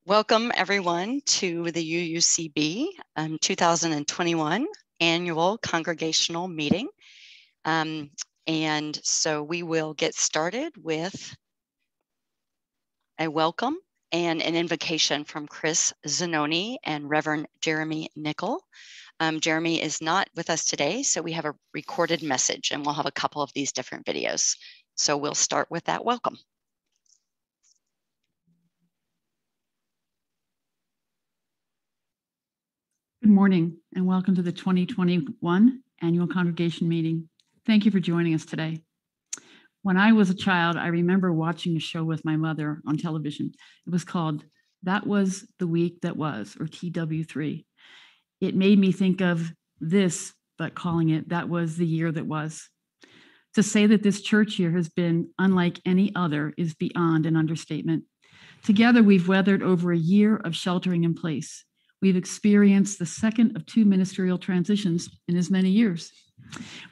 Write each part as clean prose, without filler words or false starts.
Welcome everyone to the UUCB 2021 annual congregational meeting. And so we will get started with a welcome and an invocation from Chris Zanoni and Reverend Jeremy Nickel. Jeremy is not with us today, so we have a recorded message and we'll have a couple of these different videos. So we'll start with that welcome. Good morning and welcome to the 2021 annual congregation meeting. Thank you for joining us today. When I was a child, I remember watching a show with my mother on television. It was called That Was the Week That Was, or TW3. It made me think of this, but calling it That Was the Year That Was. To say that this church year has been unlike any other is beyond an understatement. Together, we've weathered over a year of sheltering in place. We've experienced the second of two ministerial transitions in as many years.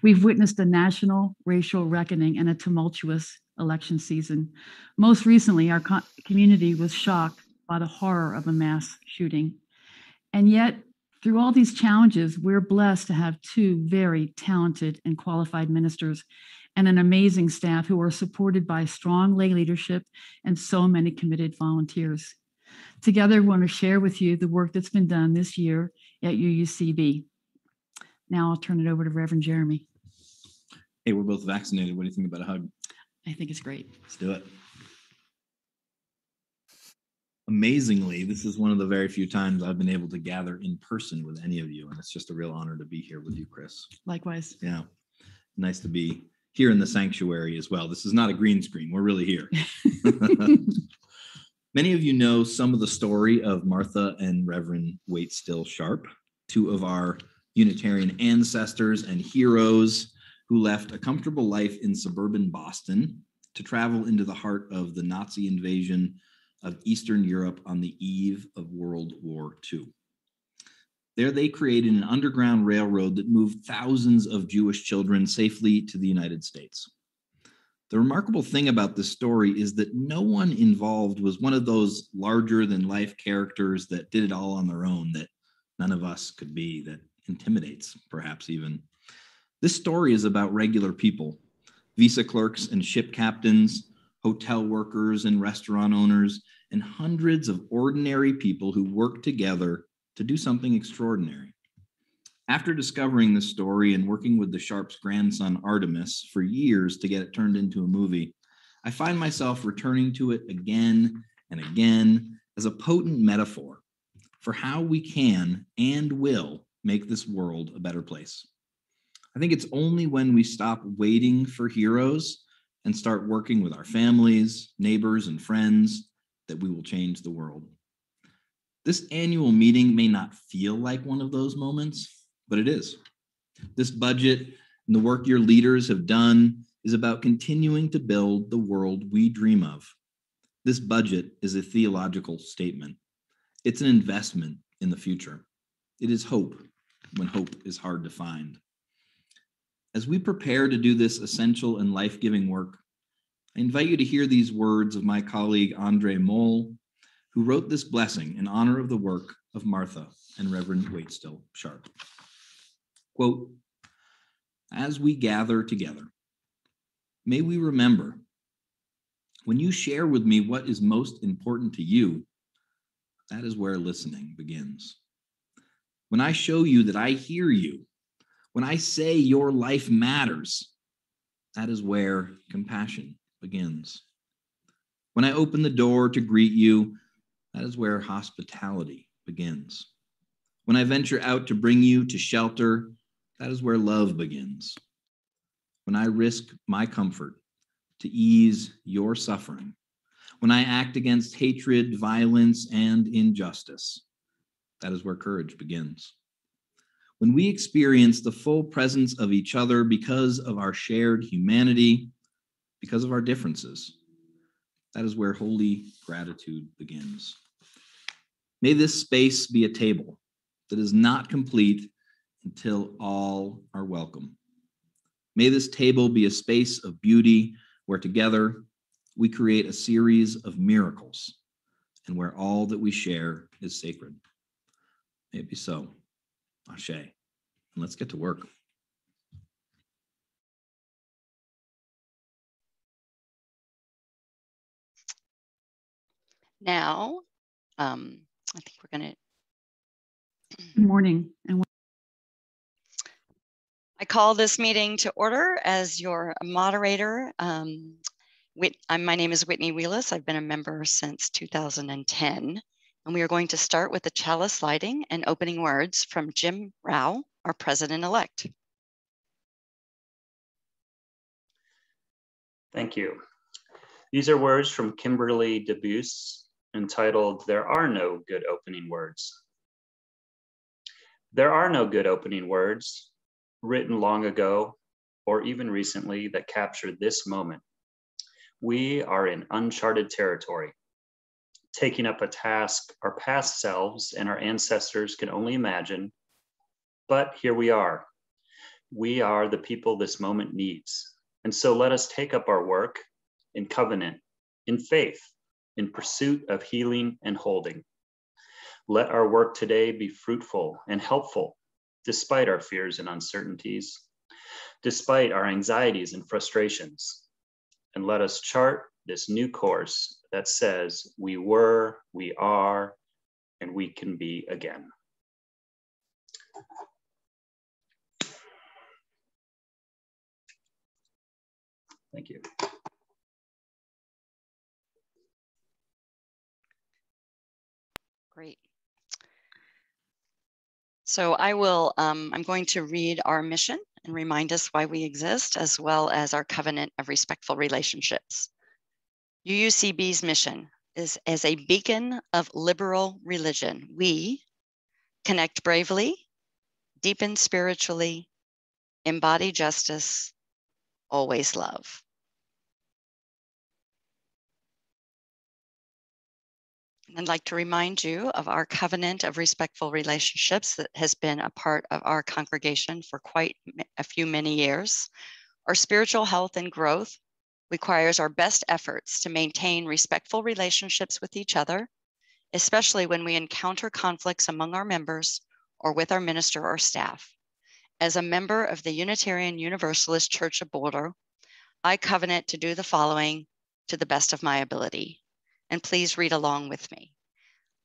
We've witnessed a national racial reckoning and a tumultuous election season. Most recently, our community was shocked by the horror of a mass shooting. And yet, through all these challenges, we're blessed to have two very talented and qualified ministers and an amazing staff who are supported by strong lay leadership and so many committed volunteers. Together, we want to share with you the work that's been done this year at UUCB. Now I'll turn it over to Reverend Jeremy. Hey, we're both vaccinated. What do you think about a hug? I think it's great. Let's do it. Amazingly, this is one of the very few times I've been able to gather in person with any of you, and it's just a real honor to be here with you, Chris. Likewise. Yeah, nice to be here in the sanctuary as well. This is not a green screen. We're really here. Many of you know some of the story of Martha and Reverend Waitstill Sharp, two of our Unitarian ancestors and heroes who left a comfortable life in suburban Boston to travel into the heart of the Nazi invasion of Eastern Europe on the eve of World War II. There they created an underground railroad that moved thousands of Jewish children safely to the United States. The remarkable thing about this story is that no one involved was one of those larger than life characters that did it all on their own, that none of us could be, that intimidates perhaps even. This story is about regular people, visa clerks and ship captains, hotel workers and restaurant owners, and hundreds of ordinary people who work together to do something extraordinary. After discovering this story and working with the Sharp's grandson, Artemis, for years to get it turned into a movie, I find myself returning to it again and again as a potent metaphor for how we can and will make this world a better place. I think it's only when we stop waiting for heroes and start working with our families, neighbors, and friends that we will change the world. This annual meeting may not feel like one of those moments, but it is. This budget and the work your leaders have done is about continuing to build the world we dream of. This budget is a theological statement. It's an investment in the future. It is hope when hope is hard to find. As we prepare to do this essential and life-giving work, I invite you to hear these words of my colleague Andre Moll, who wrote this blessing in honor of the work of Martha and Reverend Waitstill Sharp. Quote, as we gather together, may we remember, when you share with me what is most important to you, that is where listening begins. When I show you that I hear you, when I say your life matters, that is where compassion begins. When I open the door to greet you, that is where hospitality begins. When I venture out to bring you to shelter, that is where love begins. When I risk my comfort to ease your suffering, when I act against hatred, violence, and injustice, that is where courage begins. When we experience the full presence of each other because of our shared humanity, because of our differences, that is where holy gratitude begins. May this space be a table that is not complete until all are welcome. May this table be a space of beauty where together we create a series of miracles, and where all that we share is sacred. May it be so. Ashe. And let's get to work. Now, I think we're going to. Good morning. And I call this meeting to order as your moderator. My name is Whitney Wheelis. I've been a member since 2010. And we are going to start with the chalice lighting and opening words from Jim Rao, our president-elect. Thank you. These are words from Kimberly DeBuse entitled, "There Are No Good Opening Words." There are no good opening words written long ago or even recently that capture this moment. We are in uncharted territory, taking up a task our past selves and our ancestors can only imagine, but here we are. We are the people this moment needs. And so let us take up our work in covenant, in faith, in pursuit of healing and holding. Let our work today be fruitful and helpful, despite our fears and uncertainties, despite our anxieties and frustrations. And let us chart this new course that says we were, we are, and we can be again. Thank you. Great. So I'm going to read our mission and remind us why we exist, as well as our covenant of respectful relationships. UUCB's mission is as a beacon of liberal religion. We connect bravely, deepen spiritually, embody justice, always love. I'd like to remind you of our covenant of respectful relationships that has been a part of our congregation for quite many years. Our spiritual health and growth requires our best efforts to maintain respectful relationships with each other, especially when we encounter conflicts among our members or with our minister or staff. As a member of the Unitarian Universalist Church of Boulder, I covenant to do the following to the best of my ability. And please read along with me.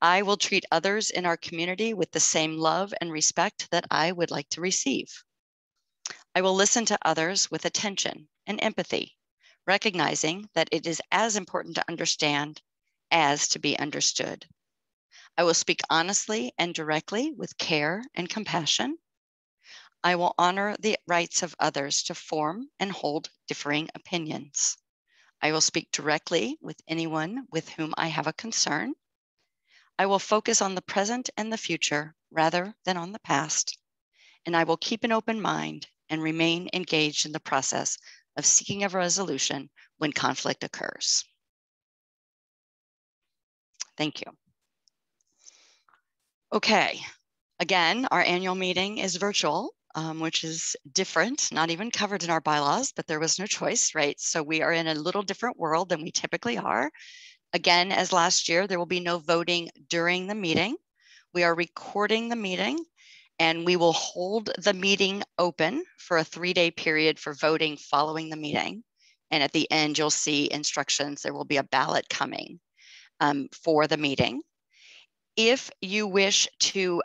I will treat others in our community with the same love and respect that I would like to receive. I will listen to others with attention and empathy, recognizing that it is as important to understand as to be understood. I will speak honestly and directly with care and compassion. I will honor the rights of others to form and hold differing opinions. I will speak directly with anyone with whom I have a concern. I will focus on the present and the future rather than on the past. And I will keep an open mind and remain engaged in the process of seeking a resolution when conflict occurs. Thank you. Okay, again, our annual meeting is virtual, which is different, not even covered in our bylaws, but there was no choice, right? So we are in a little different world than we typically are. Again, as last year, there will be no voting during the meeting. We are recording the meeting and we will hold the meeting open for a 3-day period for voting following the meeting. And at the end, you'll see instructions. There will be a ballot coming for the meeting. If you wish to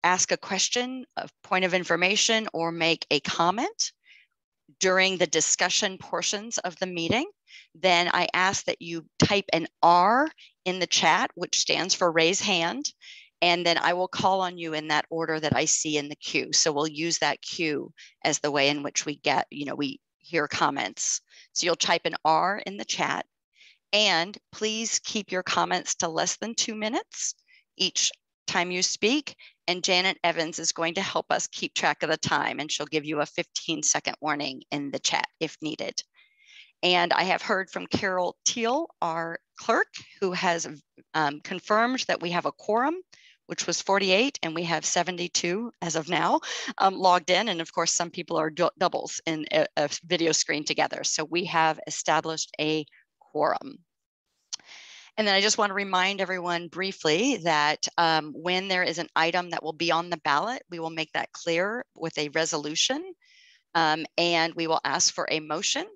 ask a question, a point of information, or make a comment during the discussion portions of the meeting, then I ask that you type an R in the chat, which stands for raise hand, and then I will call on you in that order that I see in the queue. So we'll use that queue as the way in which we hear comments. So you'll type an R in the chat, and please keep your comments to less than 2 minutes each time you speak. And Janet Evans is going to help us keep track of the time, and she'll give you a 15-second warning in the chat if needed. And I have heard from Carol Teal, our clerk, who has confirmed that we have a quorum, which was 48, and we have 72 as of now logged in. And of course, some people are doubles in a video screen together. So we have established a quorum. And then I just want to remind everyone briefly that when there is an item that will be on the ballot, we will make that clear with a resolution, and we will ask for a motion,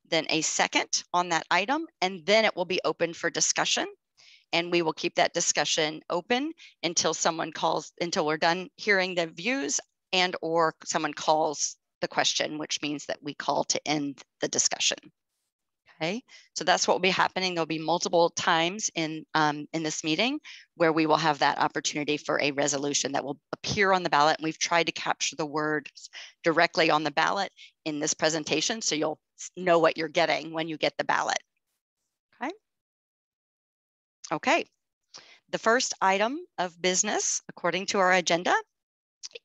then a second on that item, and then it will be open for discussion. And we will keep that discussion open until someone calls, until we're done hearing the views and or someone calls the question, which means that we call to end the discussion. Okay, so that's what will be happening. There'll be multiple times in this meeting where we will have that opportunity for a resolution that will appear on the ballot. And we've tried to capture the words directly on the ballot in this presentation, so you'll know what you're getting when you get the ballot. Okay. Okay. The first item of business, according to our agenda,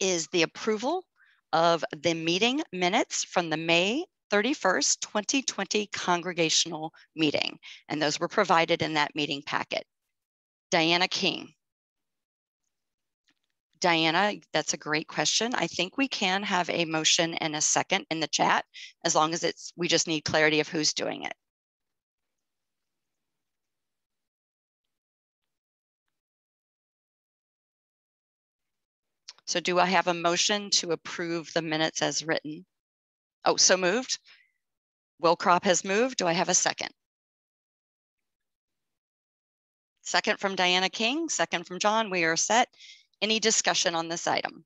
is the approval of the meeting minutes from the May 31st, 2020 congregational meeting. And those were provided in that meeting packet. Diana King. Diana, that's a great question. I think we can have a motion and a second in the chat, as long as we just need clarity of who's doing it. So do I have a motion to approve the minutes as written? Oh, so moved. Will Crop has moved. Do I have a second? Second from Diana King, second from John. We are set. Any discussion on this item?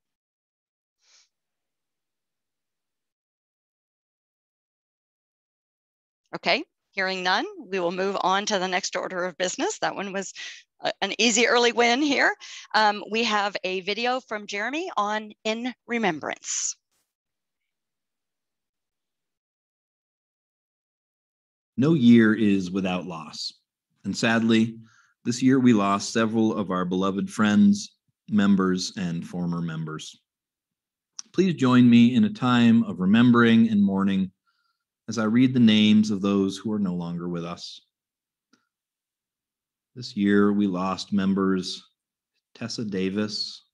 Okay, hearing none, we will move on to the next order of business. That one was an easy early win here. We have a video from Jeremy on In Remembrance. No year is without loss. And sadly, this year we lost several of our beloved friends, members, and former members. Please join me in a time of remembering and mourning as I read the names of those who are no longer with us. This year we lost members Tessa Davis,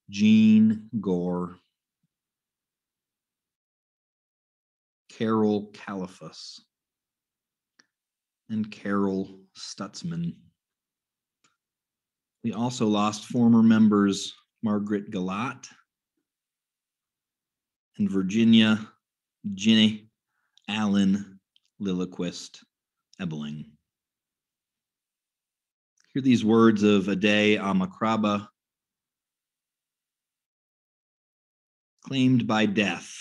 Jean Gore, Carol Califas, and Carol Stutzman. We also lost former members Margaret Galat and Virginia Ginny Allen Lilliquist Ebeling. Hear these words of Ade Amakraba, claimed by death.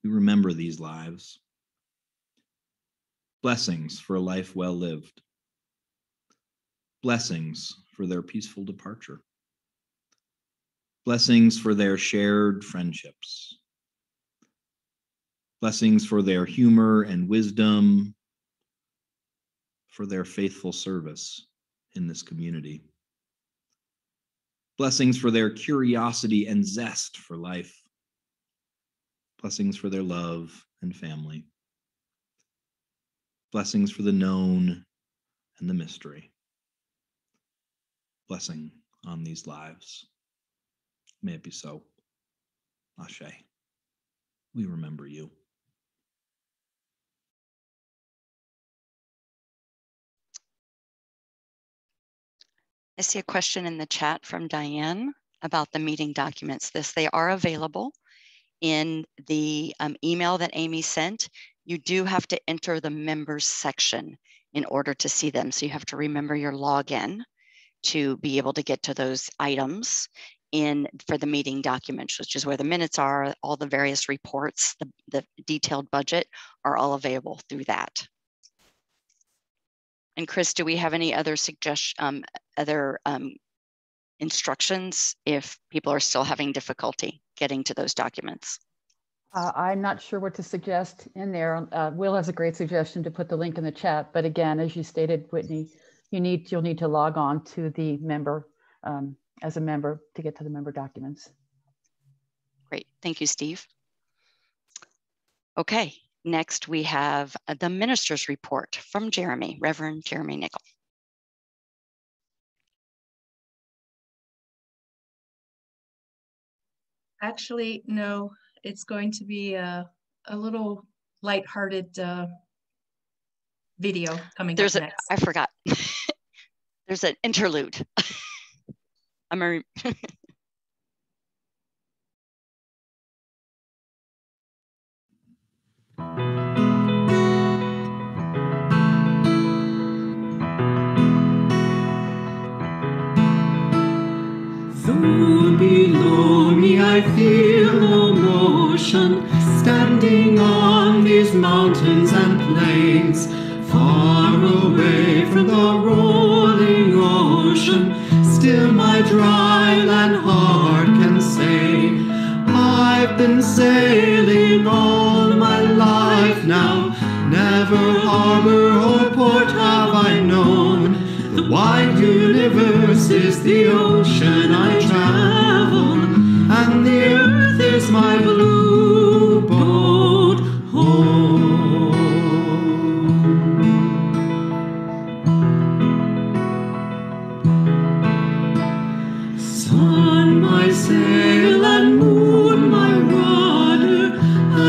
We remember these lives. Blessings for a life well lived. Blessings for their peaceful departure. Blessings for their shared friendships. Blessings for their humor and wisdom, for their faithful service in this community. Blessings for their curiosity and zest for life. Blessings for their love and family. Blessings for the known and the mystery. Blessing on these lives. May it be so. Ashe. We remember you. I see a question in the chat from Diane about the meeting documents. They are available in the email that Amy sent. You do have to enter the members section in order to see them. So you have to remember your login to be able to get to those items for the meeting documents, which is where the minutes are, all the various reports, the detailed budget are all available through that. And Chris, do we have any other instructions if people are still having difficulty getting to those documents? I'm not sure what to suggest in there. Will has a great suggestion to put the link in the chat. But again, as you stated, Whitney, you'll need to log on to the member as a member to get to the member documents. Great, thank you, Steve. Okay, next we have the minister's report from Jeremy, Reverend Jeremy Nickel. Actually, no, it's going to be a little lighthearted video coming up next. I forgot. There's an interlude. Though below me I feel no motion, standing on these mountains and plains, far away from the rolling ocean, still my dry land heart can say, I've been sailing all my life now, never harbor or port have I known. The wide universe is the ocean I travel, and the earth is my blue boat home. Sun, my sail, and moon, my rudder,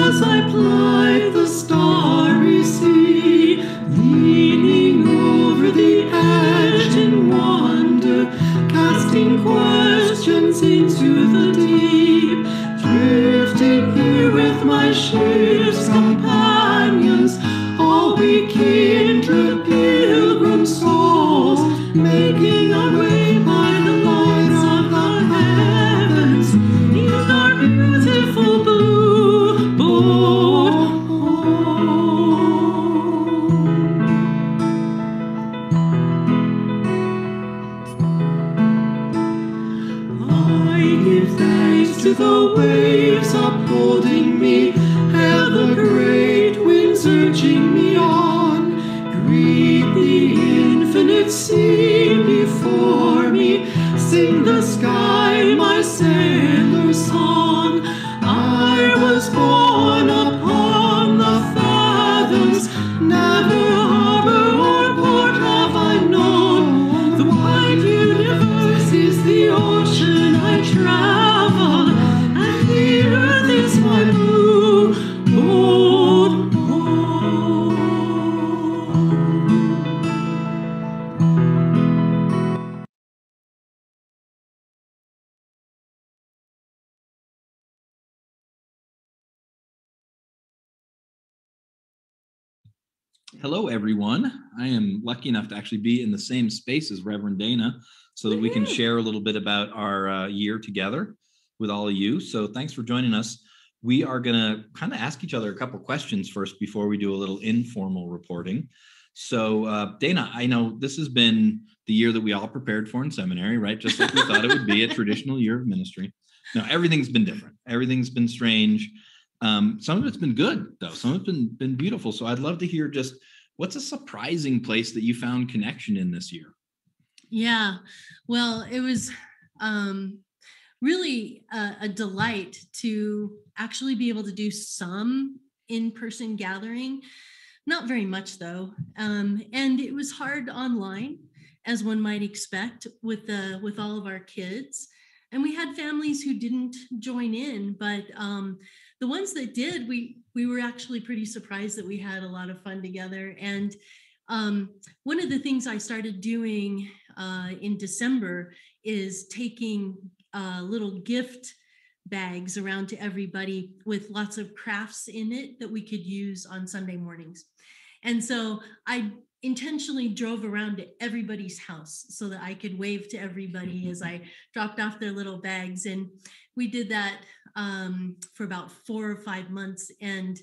as I ply the starry sea, leaning over the edge in wonder, casting questions into the deep, drifting here with my ship's companions, all we kindred pilgrim souls, making our way by the lights of the heavens in our beautiful blue boat home. I give thanks to the waves upholding me, and the great winds urging me on. Greet the infinite sea before me, sing the sky my sailor's song. I was born upon the fathoms, never harbor or port have I known. The wide universe is the ocean I travel, and the earth is my blue boat home. Hello, everyone. I am lucky enough to actually be in the same space as Reverend Dana so that we can share a little bit about our year together with all of you. So thanks for joining us. We are going to kind of ask each other a couple questions first before we do a little informal reporting. So Dana, I know this has been the year that we all prepared for in seminary, right? Just like we thought it would be, a traditional year of ministry. Now, everything's been different. Everything's been strange. Some of it's been good, though. Some of it's been beautiful. So I'd love to hear just what's a surprising place that you found connection in this year? Yeah, well, it was really a delight to actually be able to do some in-person gathering. Not very much, though. And it was hard online, as one might expect, with all of our kids. And we had families who didn't join in, but the ones that did, we were actually pretty surprised that we had a lot of fun together. And one of the things I started doing in December is taking little gift bags around to everybody with lots of crafts in it that we could use on Sunday mornings. And so I intentionally drove around to everybody's house so that I could wave to everybody as I dropped off their little bags. And we did that for about 4 or 5 months. And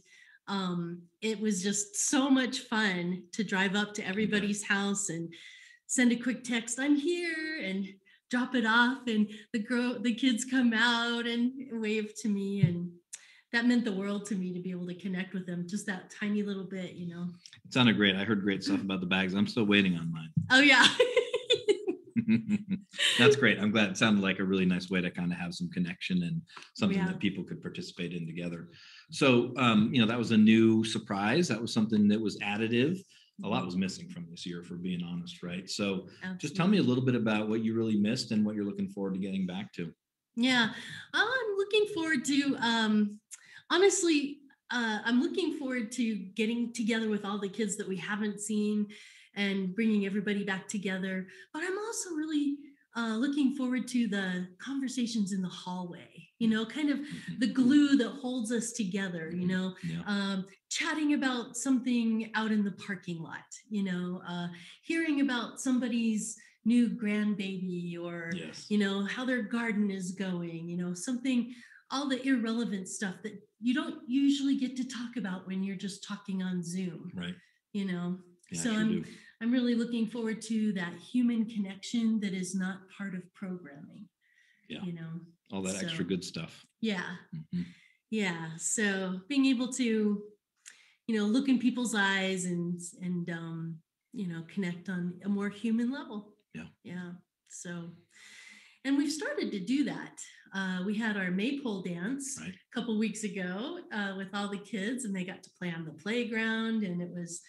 it was just so much fun to drive up to everybody's house and send a quick text, I'm here, and drop it off. And the kids come out and wave to me. And that meant the world to me to be able to connect with them, just that tiny little bit, you know. It sounded great. I heard great stuff about the bags. I'm still waiting on mine. Oh, yeah. That's great. I'm glad. It sounded like a really nice way to kind of have some connection and something that people could participate in together. So, that was a new surprise. That was something that was additive. A lot was missing from this year, for being honest, right? So just tell me a little bit about what you really missed and what you're looking forward to getting back to. Yeah, I'm looking forward to, honestly, I'm looking forward to getting together with all the kids that we haven't seen and bringing everybody back together. But I'm also really looking forward to the conversations in the hallway, kind of the glue that holds us together, chatting about something out in the parking lot, hearing about somebody's new grandbaby or, how their garden is going, something, all the irrelevant stuff that you don't usually get to talk about when you're just talking on Zoom. Right. Yeah, so I'm really looking forward to that human connection that is not part of programming. Yeah. All that extra good stuff. Yeah. Yeah. So being able to, look in people's eyes and connect on a more human level. Yeah. Yeah. So, and we've started to do that. We had our maypole dance a couple weeks ago with all the kids, and they got to play on the playground, and it was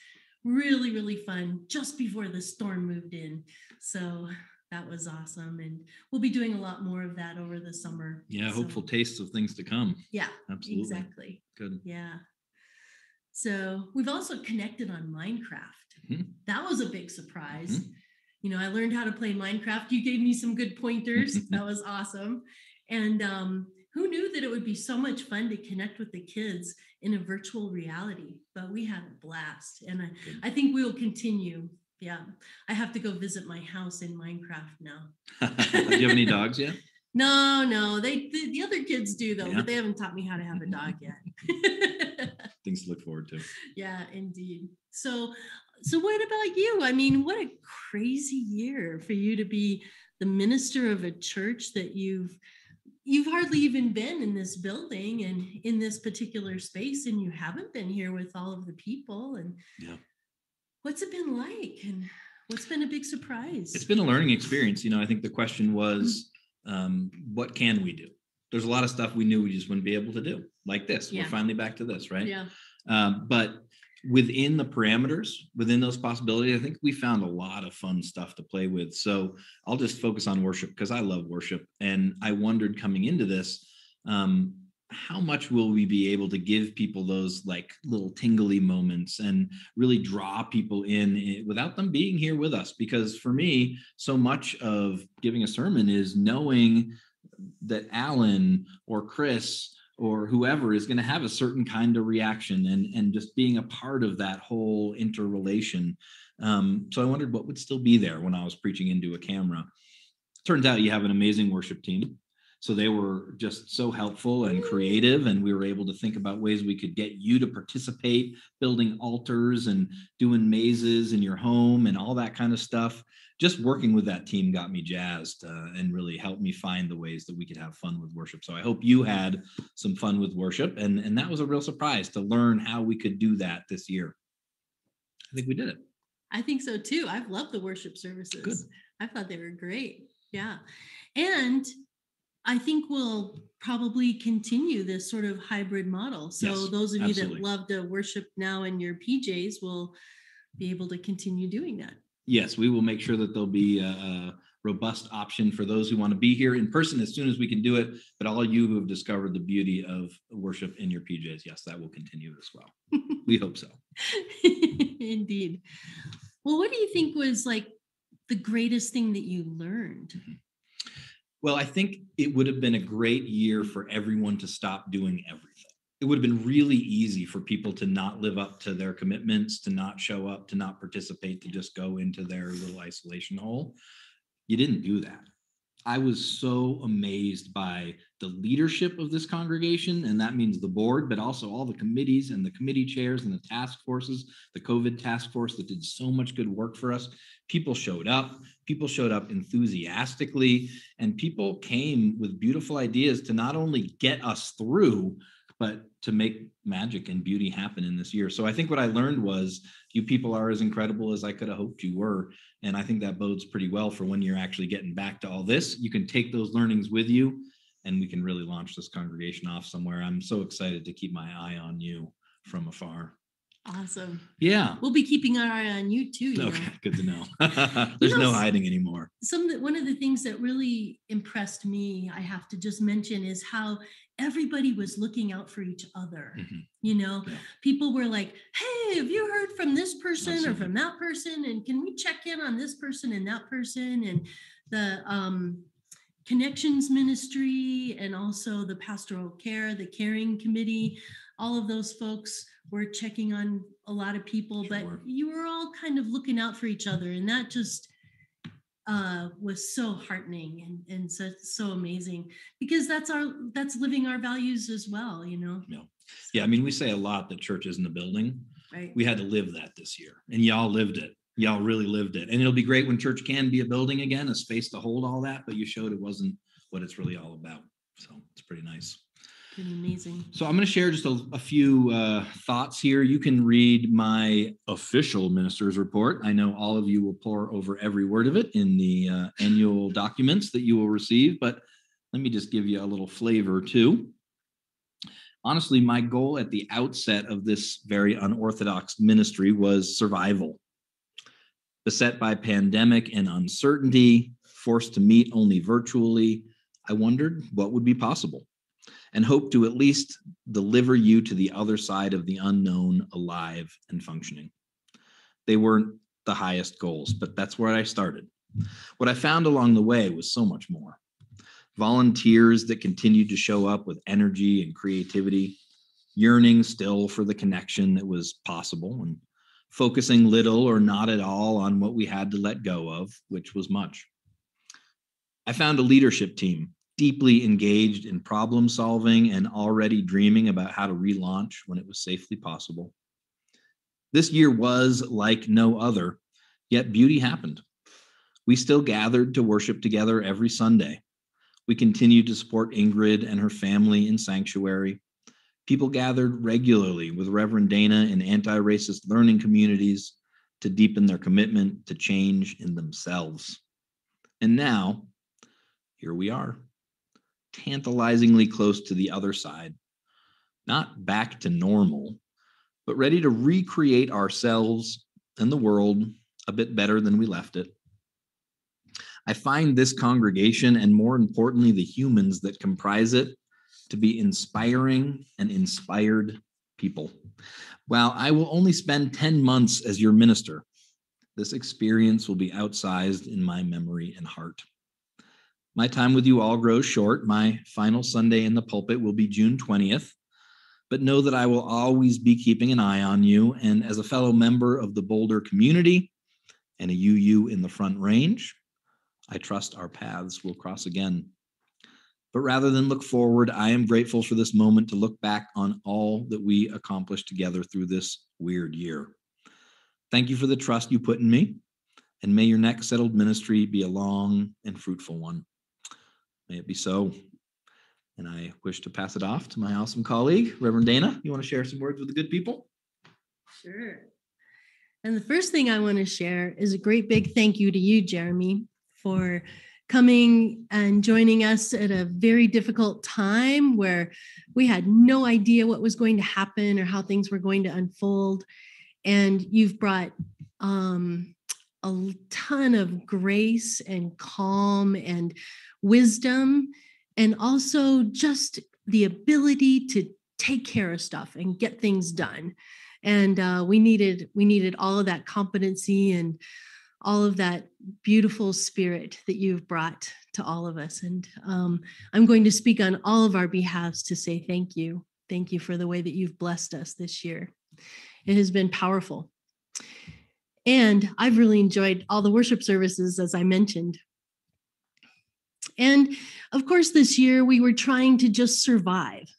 really, really fun just before the storm moved in. So that was awesome. And we'll be doing a lot more of that over the summer. Yeah. Hopeful tastes of things to come. Yeah, absolutely. Exactly. Good. Yeah. So we've also connected on Minecraft. That was a big surprise. I learned how to play Minecraft. You gave me some good pointers. That was awesome. And who knew that it would be so much fun to connect with the kids in a virtual reality? But we had a blast. And I think we will continue. Yeah. I have to go visit my house in Minecraft now. Do you have any dogs yet? No. The other kids do, though, but they haven't taught me how to have a dog yet. Things to look forward to. Yeah, indeed. So what about you? I mean, what a crazy year for you to be the minister of a church that you've hardly even been in this building and in this particular space, and you haven't been here with all of the people. And what's it been like? And what's been a big surprise? It's been a learning experience. I think the question was, what can we do? There's a lot of stuff we knew we just wouldn't be able to do, like this. We're finally back to this, right? Yeah. But within the parameters, within those possibilities, I think we found a lot of fun stuff to play with. So I'll just focus on worship because I love worship. And I wondered coming into this, how much will we be able to give people those like little tingly moments and really draw people in without them being here with us? Because for me, so much of giving a sermon is knowing that Alan or Chris or whoever is going to have a certain kind of reaction and just being a part of that whole interrelation. So I wondered what would still be there when I was preaching into a camera. Turns out you have an amazing worship team. So they were just so helpful and creative, and we were able to think about ways we could get you to participate, building altars and doing mazes in your home and all that kind of stuff. Just working with that team got me jazzed and really helped me find the ways that we could have fun with worship. So I hope you had some fun with worship. And that was a real surprise to learn how we could do that this year. I think we did it. I think so too. I've loved the worship services. Good. I thought they were great. Yeah. And I think we'll probably continue this sort of hybrid model. So those of you that love to worship now in your PJs will be able to continue doing that. Yes, we will make sure that there'll be a robust option for those who want to be here in person as soon as we can do it. But all you who have discovered the beauty of worship in your PJs, yes, that will continue as well. We hope so. Indeed. Well, what do you think was like the greatest thing that you learned? Well, I think it would have been a great year for everyone to stop doing everything. It would have been really easy for people to not live up to their commitments, to not show up, to not participate, to just go into their little isolation hole. You didn't do that. I was so amazed by the leadership of this congregation, and that means the board, but also all the committees and the committee chairs and the task forces, the COVID task force that did so much good work for us. People showed up enthusiastically, and people came with beautiful ideas to not only get us through, but to make magic and beauty happen in this year. So I think what I learned was you people are as incredible as I could have hoped you were. And I think that bodes pretty well for when you're actually getting back to all this. You can take those learnings with you, and we can really launch this congregation off somewhere. I'm so excited to keep my eye on you from afar. Awesome. Yeah. We'll be keeping our eye on you too. Okay, good to know. There's no hiding anymore. One of the things that really impressed me, I have to just mention, is how everybody was looking out for each other. Mhm. You know, Yeah. people were like, hey, have you heard from this person or Absolutely. from that person? And can we check in on this person and that person? And the connections ministry and also the pastoral care, the caring committee, all of those folks were checking on a lot of people, Sure. but you were all kind of looking out for each other. And that just was so heartening and so amazing, because that's living our values as well, you know? Yeah, I mean, we say a lot that church isn't a building. Right. We had to live that this year, and y'all lived it. Y'all really lived it. And it'll be great when church can be a building again, a space to hold all that, but you showed it wasn't what it's really all about. So it's pretty nice. Pretty amazing. So I'm going to share just a few thoughts here. You can read my official minister's report. I know all of you will pore over every word of it in the annual documents that you will receive, but let me just give you a little flavor too. Honestly, my goal at the outset of this very unorthodox ministry was survival. Beset by pandemic and uncertainty, forced to meet only virtually, I wondered what would be possible, and hoped to at least deliver you to the other side of the unknown, alive and functioning. They weren't the highest goals, but that's where I started. What I found along the way was so much more. Volunteers that continued to show up with energy and creativity, yearning still for the connection that was possible, and focusing little or not at all on what we had to let go of, which was much. I found a leadership team deeply engaged in problem solving and already dreaming about how to relaunch when it was safely possible. This year was like no other, yet beauty happened. We still gathered to worship together every Sunday. We continued to support Ingrid and her family in sanctuary. People gathered regularly with Reverend Dana in anti-racist learning communities to deepen their commitment to change in themselves. And now, here we are, tantalizingly close to the other side, not back to normal, but ready to recreate ourselves and the world a bit better than we left it. I find this congregation, and more importantly, the humans that comprise it, to be inspiring and inspired people. While I will only spend 10 months as your minister, this experience will be outsized in my memory and heart. My time with you all grows short. My final Sunday in the pulpit will be June 20th, but know that I will always be keeping an eye on you. And as a fellow member of the Boulder community and a UU in the Front Range, I trust our paths will cross again. But rather than look forward, I am grateful for this moment to look back on all that we accomplished together through this weird year. Thank you for the trust you put in me, and may your next settled ministry be a long and fruitful one. May it be so. And I wish to pass it off to my awesome colleague, Reverend Dana. You want to share some words with the good people? Sure. And the first thing I want to share is a great big thank you to you, Jeremy, for coming and joining us at a very difficult time where we had no idea what was going to happen or how things were going to unfold. And you've brought a ton of grace and calm and wisdom, and also just the ability to take care of stuff and get things done. And we needed all of that competency and all of that beautiful spirit that you've brought to all of us. And I'm going to speak on all of our behalves to say thank you. Thank you for the way that you've blessed us this year. It has been powerful. And I've really enjoyed all the worship services, as I mentioned. And of course, this year we were trying to just survive.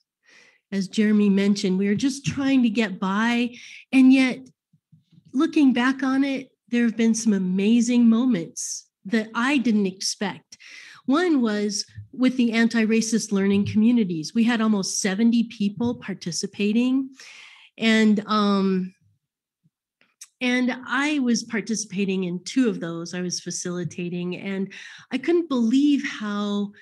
As Jeremy mentioned, we were just trying to get by. And yet, looking back on it, there have been some amazing moments that I didn't expect. One was with the anti-racist learning communities. We had almost 70 people participating. And I was participating in 2 of those. I was facilitating, and I couldn't believe how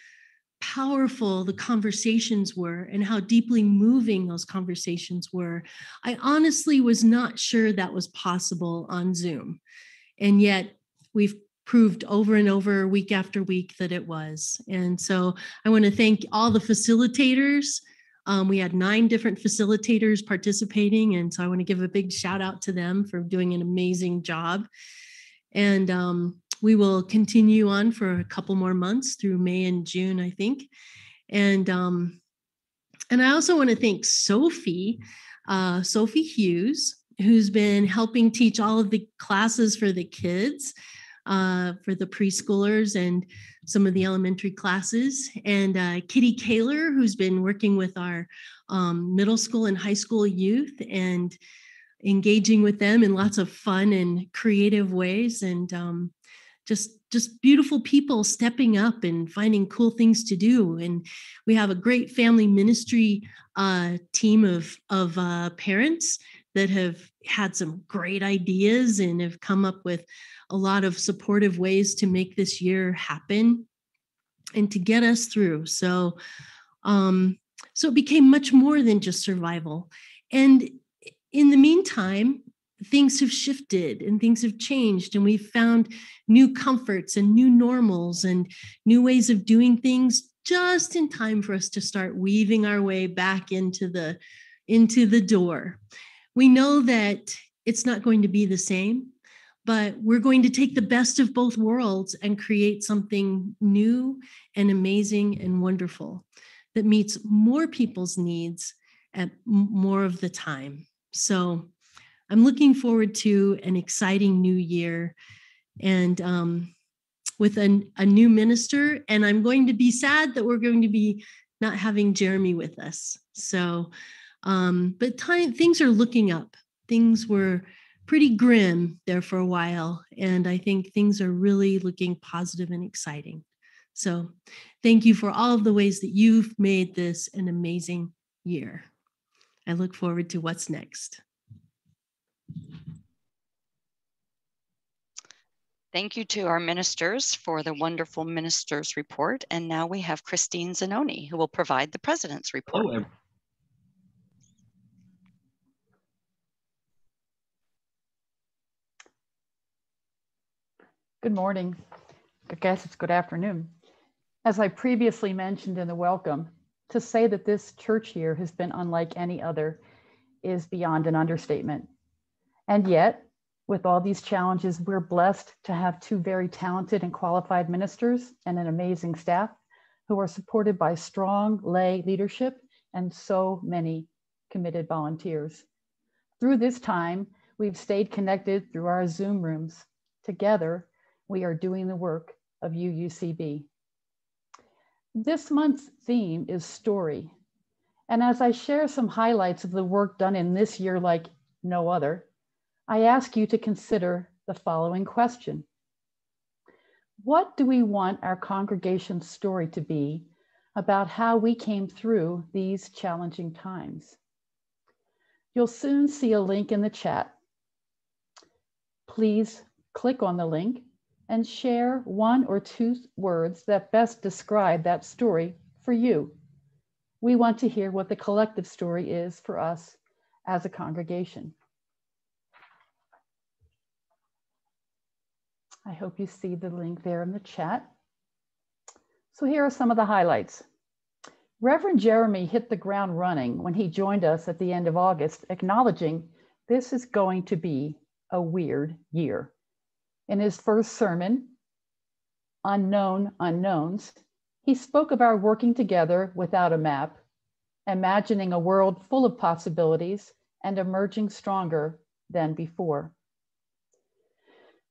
powerful the conversations were and how deeply moving those conversations were. I honestly was not sure that was possible on Zoom. And yet we've proved over and over, week after week, that it was. And so I want to thank all the facilitators. We had 9 different facilitators participating, and so I want to give a big shout out to them for doing an amazing job. And we will continue on for a couple more months through May and June, I think. And I also want to thank Sophie Hughes, who's been helping teach all of the classes for the kids, for the preschoolers and some of the elementary classes, and Kitty Kaler, who's been working with our middle school and high school youth and engaging with them in lots of fun and creative ways, and just beautiful people stepping up and finding cool things to do. And we have a great family ministry team of parents that have had some great ideas and have come up with a lot of supportive ways to make this year happen and to get us through. So it became much more than just survival. And in the meantime, things have shifted and things have changed, and we've found new comforts and new normals and new ways of doing things just in time for us to start weaving our way back into the door. We know that it's not going to be the same, but we're going to take the best of both worlds and create something new and amazing and wonderful that meets more people's needs at more of the time. So I'm looking forward to an exciting new year, and with a new minister. And I'm going to be sad that we're going to be not having Jeremy with us. So, but things are looking up. Things were pretty grim there for a while, and I think things are really looking positive and exciting. So thank you for all of the ways that you've made this an amazing year. I look forward to what's next. Thank you to our ministers for the wonderful ministers report. And now we have Christine Zanoni, who will provide the president's report. Hello, Good morning. I guess it's good afternoon. As I previously mentioned in the welcome, to say that this church year has been unlike any other is beyond an understatement. And yet, with all these challenges, we're blessed to have 2 very talented and qualified ministers and an amazing staff who are supported by strong lay leadership and so many committed volunteers. Through this time, we've stayed connected through our Zoom rooms. Together, we are doing the work of UUCB. This month's theme is story. And as I share some highlights of the work done in this year like no other, I ask you to consider the following question. What do we want our congregation's story to be about how we came through these challenging times? You'll soon see a link in the chat. Please click on the link and share 1 or 2 words that best describe that story for you. We want to hear what the collective story is for us as a congregation. I hope you see the link there in the chat. So here are some of the highlights. Reverend Jeremy hit the ground running when he joined us at the end of August, acknowledging this is going to be a weird year. In his first sermon, Unknown Unknowns, he spoke of our working together without a map, imagining a world full of possibilities and emerging stronger than before.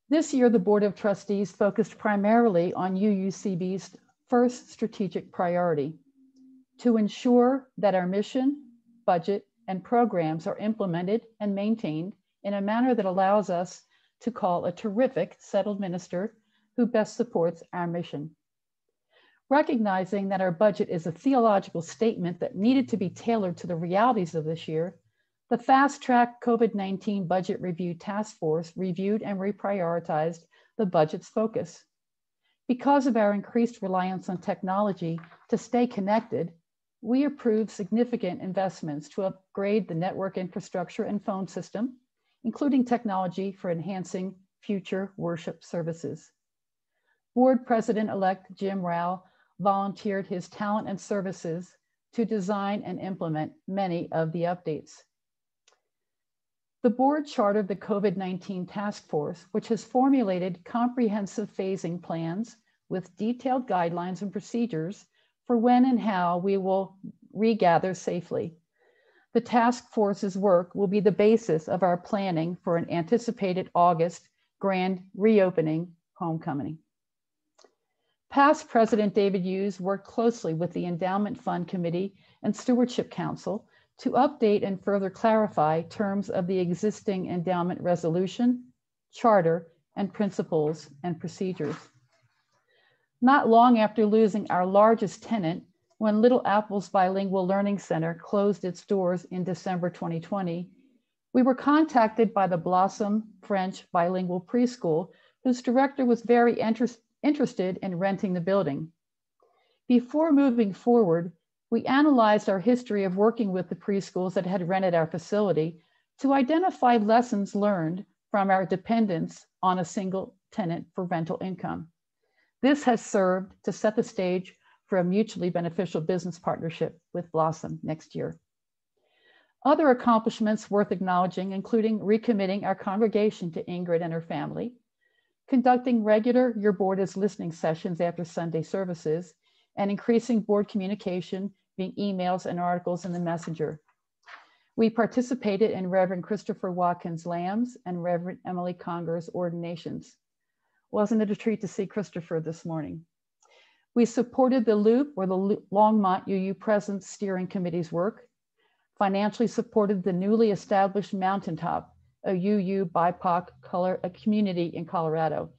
This year, the Board of Trustees focused primarily on UUCB's first strategic priority, to ensure that our mission, budget, and programs are implemented and maintained in a manner that allows us to call a terrific settled minister who best supports our mission. Recognizing that our budget is a theological statement that needed to be tailored to the realities of this year, the fast-track COVID-19 Budget Review Task Force reviewed and reprioritized the budget's focus. Because of our increased reliance on technology to stay connected, we approved significant investments to upgrade the network infrastructure and phone system, including technology for enhancing future worship services. Board President-elect Jim Rao volunteered his talent and services to design and implement many of the updates. The board chartered the COVID-19 task force, which has formulated comprehensive phasing plans with detailed guidelines and procedures for when and how we will regather safely. The task force's work will be the basis of our planning for an anticipated August grand reopening homecoming. Past President David Hughes worked closely with the Endowment Fund Committee and Stewardship Council to update and further clarify terms of the existing endowment resolution, charter, and principles and procedures. Not long after losing our largest tenant, when Little Apples Bilingual Learning Center closed its doors in December 2020, we were contacted by the Blossom French Bilingual Preschool, whose director was very interested in renting the building. Before moving forward, we analyzed our history of working with the preschools that had rented our facility to identify lessons learned from our dependence on a single tenant for rental income. This has served to set the stage for a mutually beneficial business partnership with Blossom next year. Other accomplishments worth acknowledging, including recommitting our congregation to Ingrid and her family, conducting regular Your Board is Listening sessions after Sunday services, and increasing board communication via emails and articles in the messenger. We participated in Reverend Christopher Watkins Lamb's and Reverend Emily Conger's ordinations. Wasn't it a treat to see Christopher this morning? We supported the Loop, or the Longmont UU Presence Steering Committee's work, financially supported the newly established Mountaintop, a UU BIPOC community in Colorado,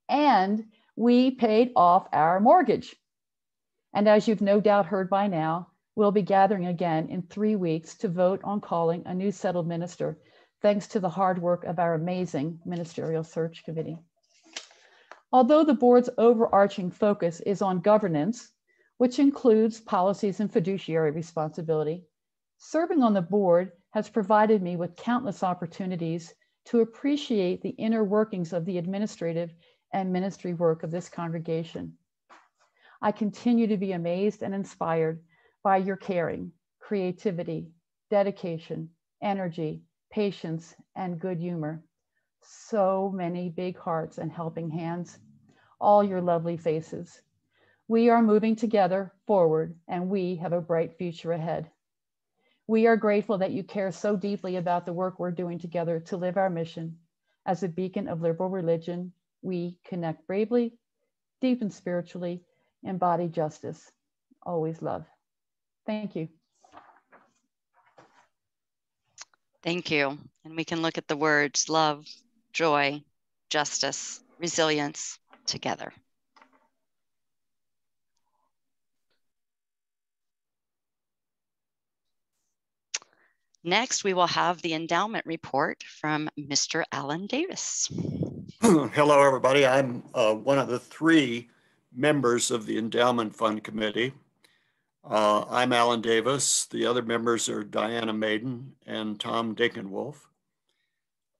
and we paid off our mortgage. And as you've no doubt heard by now, we'll be gathering again in 3 weeks to vote on calling a new settled minister, thanks to the hard work of our amazing ministerial search committee. Although the board's overarching focus is on governance, which includes policies and fiduciary responsibility, serving on the board has provided me with countless opportunities to appreciate the inner workings of the administrative and ministry work of this congregation. I continue to be amazed and inspired by your caring, creativity, dedication, energy, patience, and good humor. So many big hearts and helping hands, all your lovely faces. We are moving together forward, and we have a bright future ahead. We are grateful that you care so deeply about the work we're doing together to live our mission. As a beacon of liberal religion, we connect bravely, deepen spiritually, embody justice, always love. Thank you. Thank you. And we can look at the words love, joy, justice, resilience together. Next, we will have the endowment report from Mr. Alan Davis. Hello, everybody. I'm one of the 3 members of the Endowment Fund Committee. I'm Alan Davis. The other members are Diana Maiden and Tom Dinkenwolf.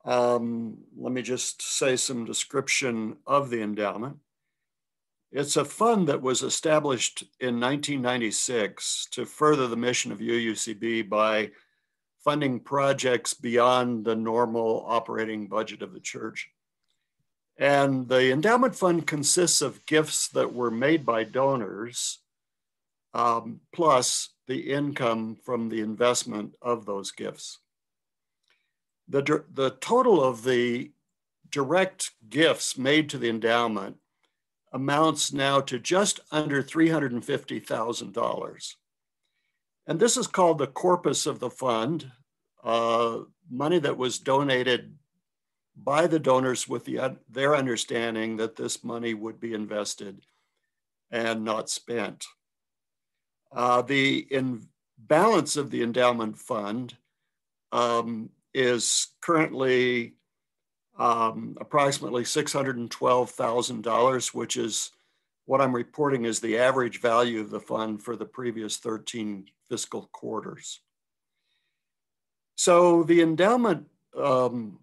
Let me just say some description of the endowment. It's a fund that was established in 1996 to further the mission of UUCB by funding projects beyond the normal operating budget of the church. And the endowment fund consists of gifts that were made by donors, plus the income from the investment of those gifts. The total of the direct gifts made to the endowment amounts now to just under $350,000. And this is called the corpus of the fund, money that was donated by the donors with their understanding that this money would be invested and not spent. The balance of the endowment fund is currently approximately $612,000, which is what I'm reporting is the average value of the fund for the previous 13 fiscal quarters. So the endowment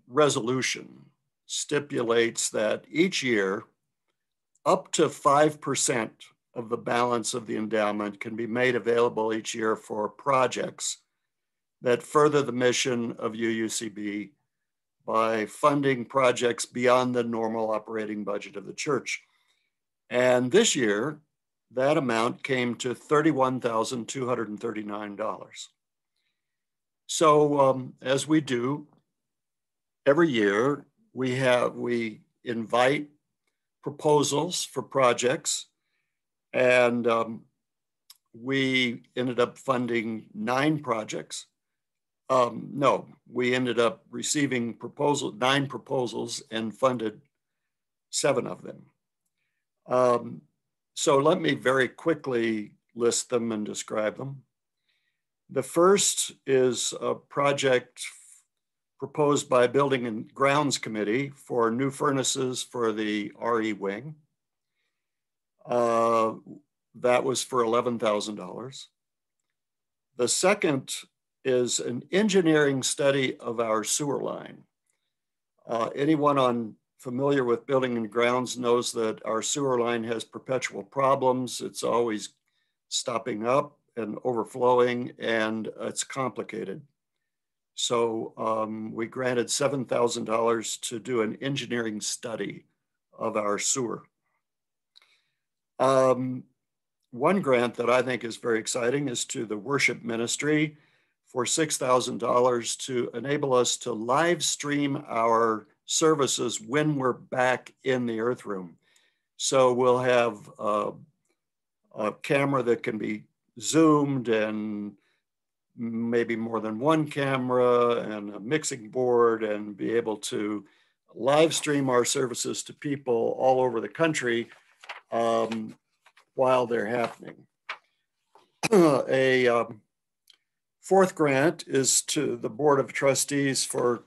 resolution stipulates that each year up to 5% of the balance of the endowment can be made available each year for projects that further the mission of UUCB by funding projects beyond the normal operating budget of the church. And this year, that amount came to $31,239. So as we do every year, we invite proposals for projects, and we ended up funding 9 projects. No, we ended up receiving 9 proposals and funded 7 of them. So let me very quickly list them and describe them. The first is a project proposed by Building and Grounds Committee for new furnaces for the RE wing. That was for $11,000. The second is an engineering study of our sewer line. Anyone familiar with Building and Grounds knows that our sewer line has perpetual problems. It's always stopping up and overflowing, and it's complicated. So we granted $7,000 to do an engineering study of our sewer. One grant that I think is very exciting is to the worship ministry for $6,000 to enable us to live stream our services when we're back in the Earth Room. So we'll have a camera that can be zoomed, and maybe more than one camera, and a mixing board, and be able to live stream our services to people all over the country while they're happening. A fourth grant is to the Board of Trustees for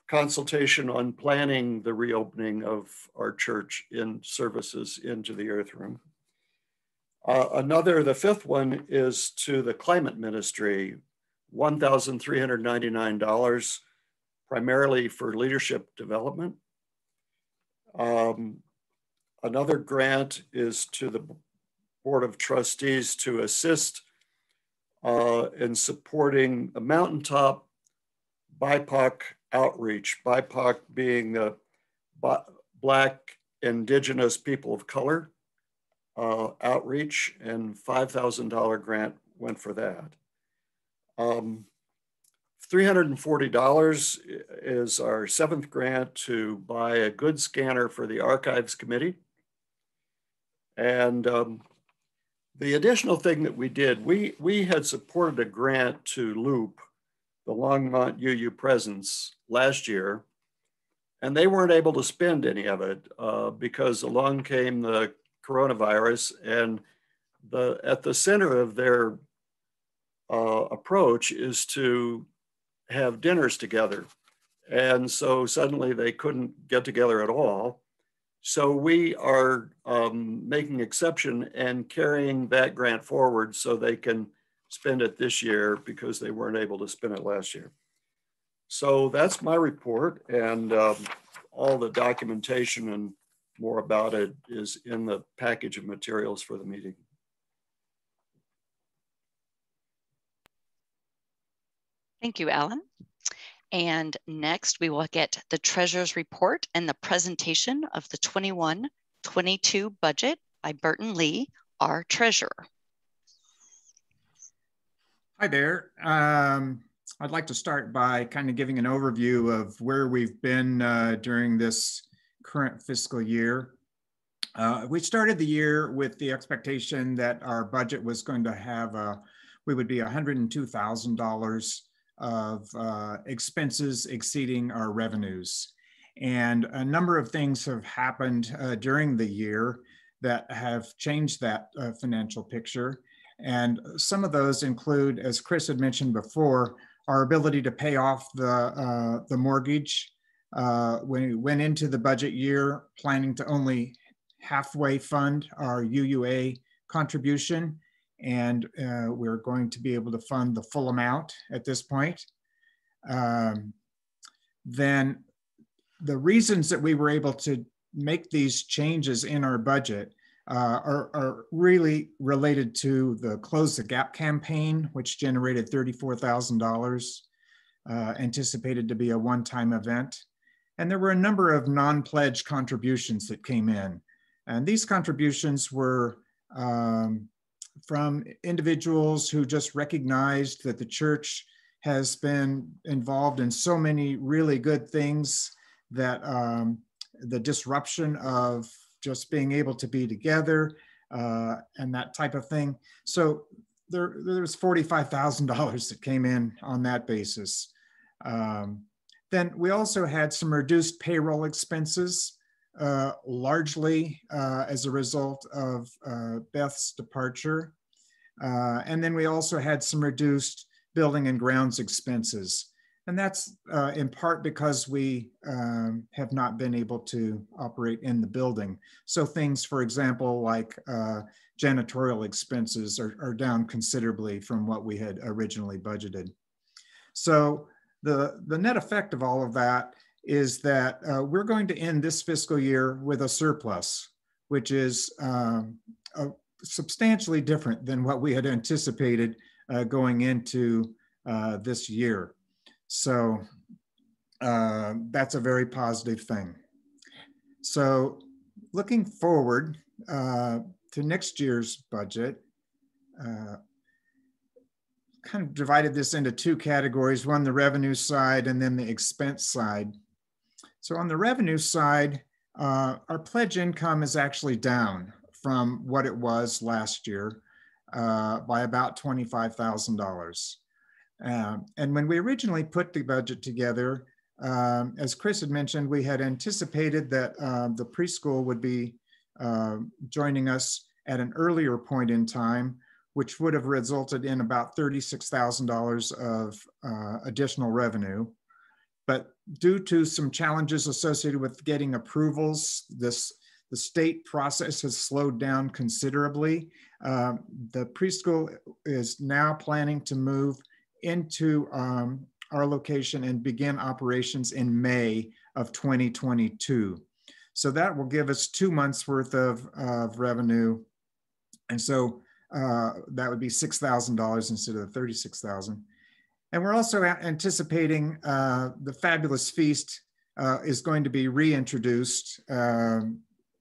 consultation on planning the reopening of our church in services into the Earth Room. The fifth one is to the Climate Ministry, $1,399, primarily for leadership development. Another grant is to the Board of Trustees to assist in supporting a mountaintop BIPOC outreach, BIPOC being the Black, Indigenous, people of color outreach, and $5,000 grant went for that. $340 is our 7th grant to buy a good scanner for the Archives Committee. And the additional thing that we did, we had supported a grant to Loop, the Longmont UU Presence, last year, and they weren't able to spend any of it because along came the coronavirus, and at the center of their approach is to have dinners together. And so suddenly they couldn't get together at all. So we are making exception and carrying that grant forward so they can spend it this year because they weren't able to spend it last year. So that's my report, and all the documentation and more about it is in the package of materials for the meeting. Thank you, Alan. And next we will get the Treasurer's Report and the presentation of the 21-22 budget by Burton Lee, our Treasurer. Hi there. I'd like to start by kind of giving an overview of where we've been during this current fiscal year. We started the year with the expectation that our budget was going to have we would be $102,000 of expenses exceeding our revenues. And a number of things have happened during the year that have changed that financial picture. And some of those include, as Chris had mentioned before, our ability to pay off the mortgage. We went into the budget year planning to only halfway fund our UUA contribution, and we're going to be able to fund the full amount at this point. Then the reasons that we were able to make these changes in our budget are really related to the Close the Gap campaign, which generated $34,000, anticipated to be a one-time event. And there were a number of non-pledge contributions that came in. And these contributions were from individuals who just recognized that the church has been involved in so many really good things that the disruption of just being able to be together and that type of thing. So there was $45,000 that came in on that basis. Then we also had some reduced payroll expenses, largely as a result of Beth's departure. And then we also had some reduced building and grounds expenses. And that's in part because we have not been able to operate in the building. So things, for example, like janitorial expenses are down considerably from what we had originally budgeted. So the net effect of all of that is that we're going to end this fiscal year with a surplus, which is substantially different than what we had anticipated going into this year. So that's a very positive thing. So looking forward to next year's budget, kind of divided this into two categories, one the revenue side and then the expense side. So on the revenue side, our pledge income is actually down from what it was last year by about $25,000. And when we originally put the budget together, as Chris had mentioned, we had anticipated that the preschool would be joining us at an earlier point in time, which would have resulted in about $36,000 of additional revenue. But due to some challenges associated with getting approvals, the state process has slowed down considerably. The preschool is now planning to move into our location and begin operations in May of 2022. So that will give us 2 months worth of revenue. And so that would be $6,000 instead of the $36,000. And we're also anticipating the Fabulous Feast is going to be reintroduced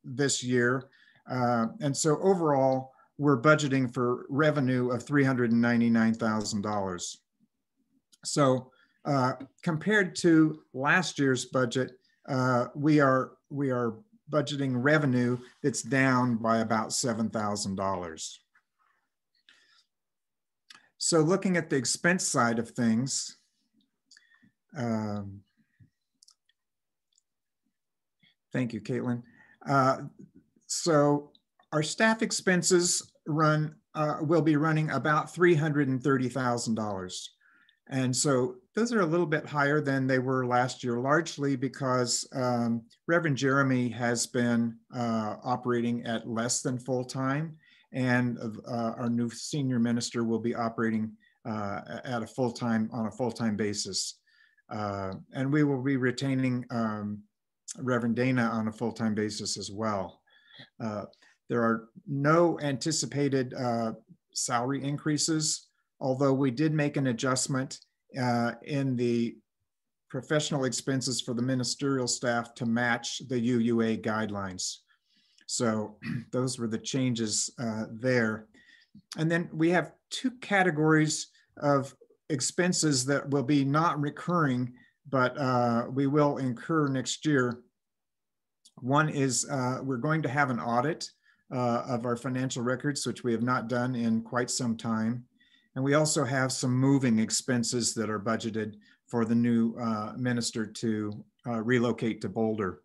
this year. And so overall, we're budgeting for revenue of $399,000. So compared to last year's budget, we are budgeting revenue that's down by about $7,000. So looking at the expense side of things, thank you, Caitlin. So our staff expenses will be running about $330,000. And so those are a little bit higher than they were last year, largely because Reverend Jeremy has been operating at less than full-time, and our new senior minister will be operating at on a full-time basis. And we will be retaining Reverend Dana on a full-time basis as well. There are no anticipated salary increases, although we did make an adjustment in the professional expenses for the ministerial staff to match the UUA guidelines. So those were the changes there. And then we have two categories of expenses that will be not recurring, but we will incur next year. One is we're going to have an audit of our financial records, which we have not done in quite some time. And we also have some moving expenses that are budgeted for the new minister to relocate to Boulder.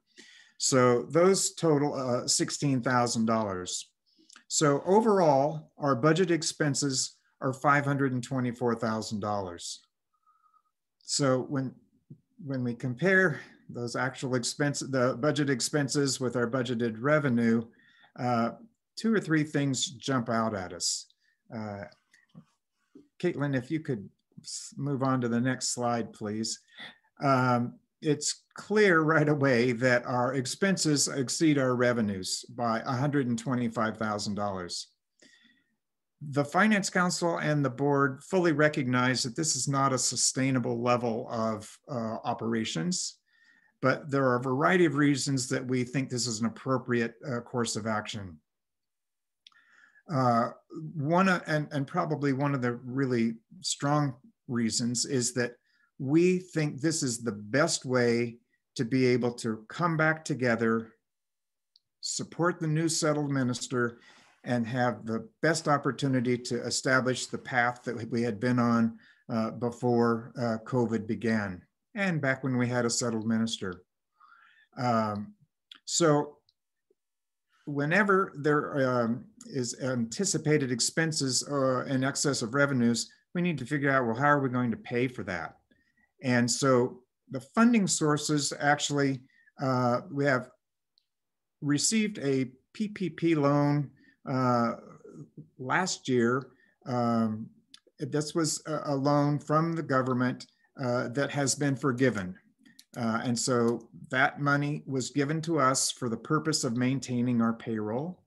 So those total $16,000. So overall, our budget expenses are $524,000. So when we compare those actual expenses, the budget expenses with our budgeted revenue, 2 or 3 things jump out at us. Caitlin, if you could move on to the next slide, please. it's clear right away that our expenses exceed our revenues by $125,000. The Finance Council and the board fully recognize that this is not a sustainable level of operations, but there are a variety of reasons that we think this is an appropriate course of action. And probably one of the really strong reasons is that we think this is the best way to be able to come back together, support the new settled minister, and have the best opportunity to establish the path that we had been on before COVID began, and back when we had a settled minister. So whenever there is anticipated expenses in excess of revenues, we need to figure out, well, how are we going to pay for that? And so the funding sources actually, we have received a PPP loan last year. This was a loan from the government that has been forgiven. And so that money was given to us for the purpose of maintaining our payroll.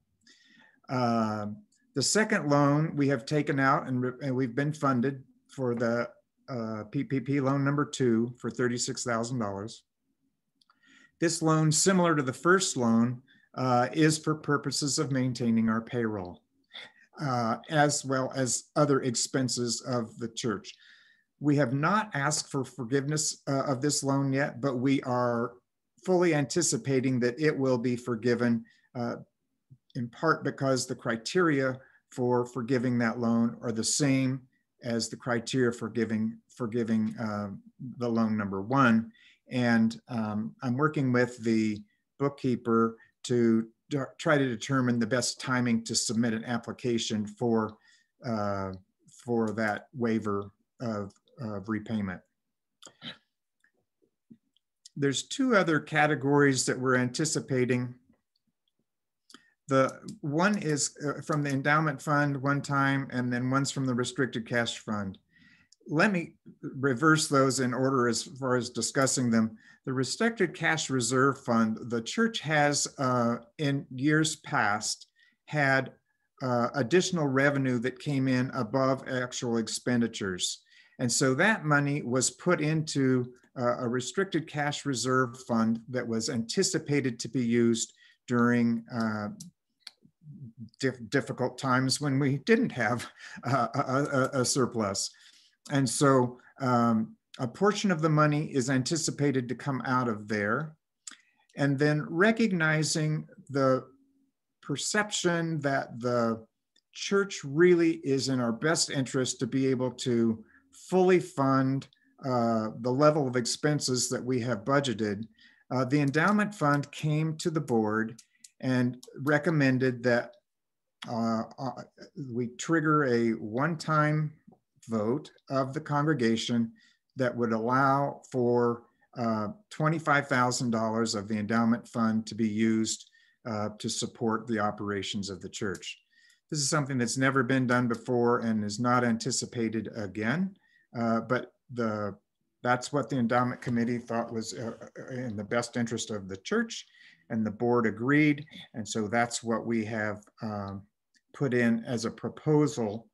The second loan we have taken out and we've been funded for the PPP loan number 2 for $36,000. This loan, similar to the first loan, is for purposes of maintaining our payroll, as well as other expenses of the church. We have not asked for forgiveness of this loan yet, but we are fully anticipating that it will be forgiven, in part because the criteria for forgiving that loan are the same as the criteria for forgiving the loan number 1. And I'm working with the bookkeeper to try to determine the best timing to submit an application for that waiver of repayment. There's 2 other categories that we're anticipating. The one is from the endowment fund one time, and then one's from the restricted cash fund. Let me reverse those in order as far as discussing them. The restricted cash reserve fund, the church has in years past had additional revenue that came in above actual expenditures. And so that money was put into a restricted cash reserve fund that was anticipated to be used during difficult times when we didn't have a surplus. And so a portion of the money is anticipated to come out of there. And then recognizing the perception that the church really is in our best interest to be able to fully fund the level of expenses that we have budgeted, the endowment fund came to the board and recommended that we trigger a one-time vote of the congregation that would allow for $25,000 of the endowment fund to be used to support the operations of the church. This is something that's never been done before and is not anticipated again, but that's what the endowment committee thought was in the best interest of the church, and the board agreed. And so that's what we have put in as a proposal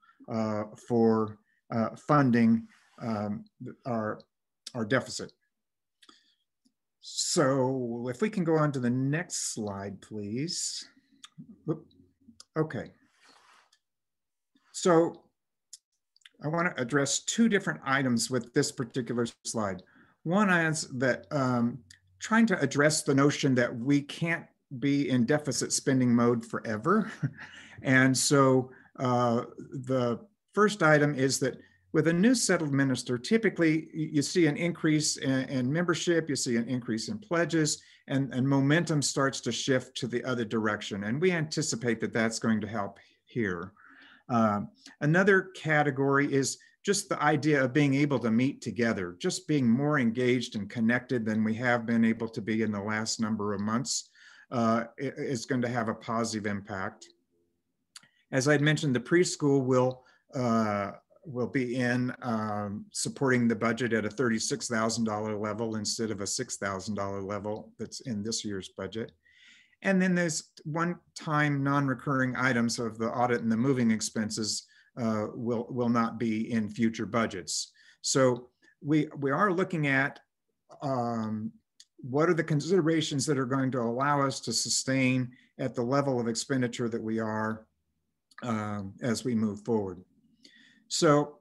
for funding our deficit. So if we can go on to the next slide, please. Okay. So I want to address 2 different items with this particular slide. One is that trying to address the notion that we can't be in deficit spending mode forever. And so the first item is that with a new settled minister, typically you see an increase in membership, you see an increase in pledges, and momentum starts to shift to the other direction. And we anticipate that that's going to help here. Another category is just the idea of being able to meet together, just being more engaged and connected than we have been able to be in the last number of months is going to have a positive impact. As I'd mentioned, the preschool will be in supporting the budget at a $36,000 level instead of a $6,000 level that's in this year's budget. And then there's one-time non-recurring items of the audit and the moving expenses will not be in future budgets. So we are looking at what are the considerations that are going to allow us to sustain at the level of expenditure that we are as we move forward. So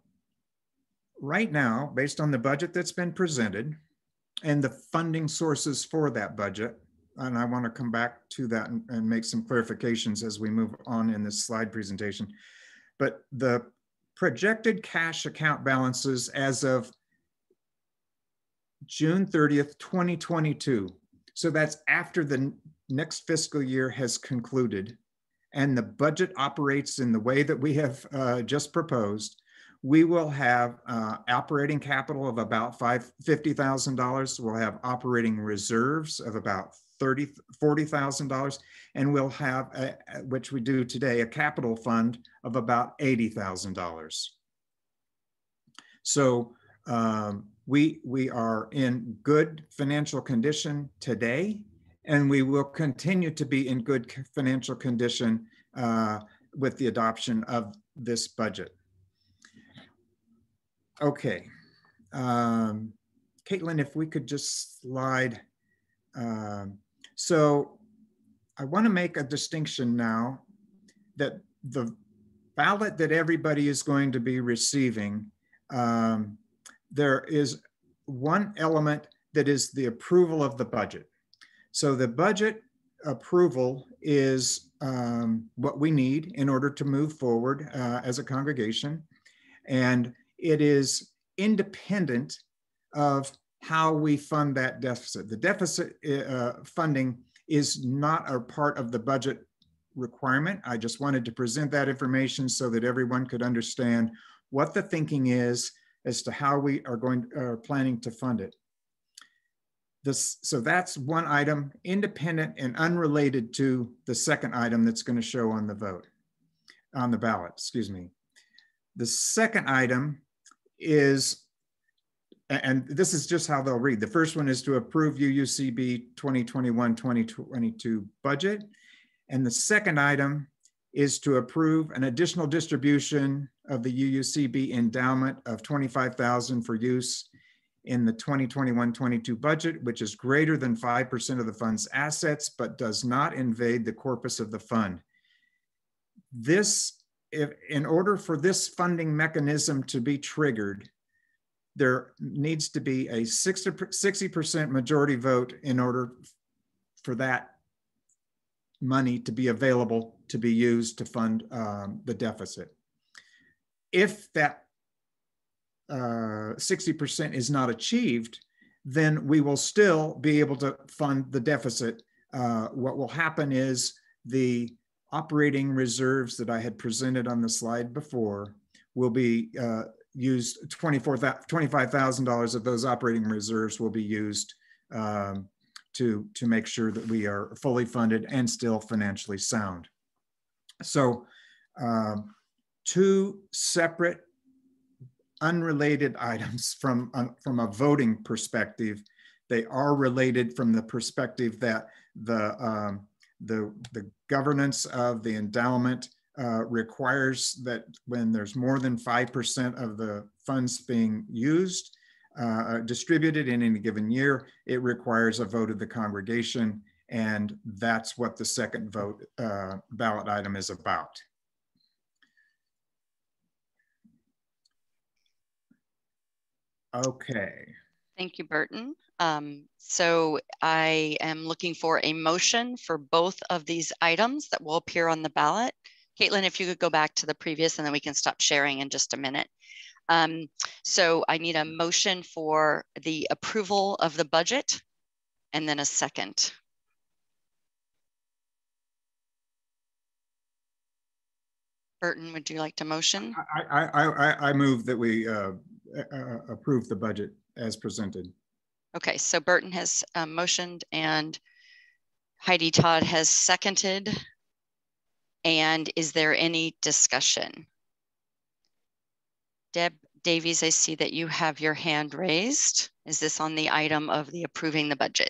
right now, based on the budget that's been presented and the funding sources for that budget, and I want to come back to that and make some clarifications as we move on in this slide presentation. But the projected cash account balances as of June 30th, 2022. So that's after the next fiscal year has concluded and the budget operates in the way that we have just proposed. We will have operating capital of about $50,000. We'll have operating reserves of about $40,000, and we'll have, which we do today, a capital fund of about $80,000. So we are in good financial condition today, and we will continue to be in good financial condition with the adoption of this budget. Okay, Caitlin, if we could just slide. So I want to make a distinction now that the ballot that everybody is going to be receiving, there is one element that is the approval of the budget. So the budget approval is what we need in order to move forward as a congregation. And it is independent of how we fund that deficit. The deficit funding is not a part of the budget requirement. I just wanted to present that information so that everyone could understand what the thinking is as to how we are planning to fund it. So that's one item, independent and unrelated to the second item that's going to show on the ballot, excuse me. The second item is, and this is just how they'll read. The first one is to approve UUCB 2021-2022 budget. And the second item is to approve an additional distribution of the UUCB endowment of $25,000 for use in the 2021-22 budget, which is greater than 5% of the fund's assets, but does not invade the corpus of the fund. In order for this funding mechanism to be triggered, there needs to be a 60% majority vote in order for that money to be available to be used to fund the deficit. If that 60% is not achieved, then we will still be able to fund the deficit. What will happen is the operating reserves that I had presented on the slide before will be used. $25,000 of those operating reserves will be used to make sure that we are fully funded and still financially sound. So two separate unrelated items from a voting perspective. They are related from the perspective that the governance of the endowment requires that when there's more than 5% of the funds being used, distributed in any given year, it requires a vote of the congregation, and that's what the second vote ballot item is about. Okay. Thank you, Burton. So I am looking for a motion for both of these items that will appear on the ballot. Caitlin, if you could go back to the previous, and then we can stop sharing in just a minute. So I need a motion for the approval of the budget and then a second. Burton, would you like to motion? I move that we approve the budget as presented. Okay, so Burton has motioned and Heidi Todd has seconded. And is there any discussion? Deb Davies, I see that you have your hand raised. Is this on the item of the approving the budget?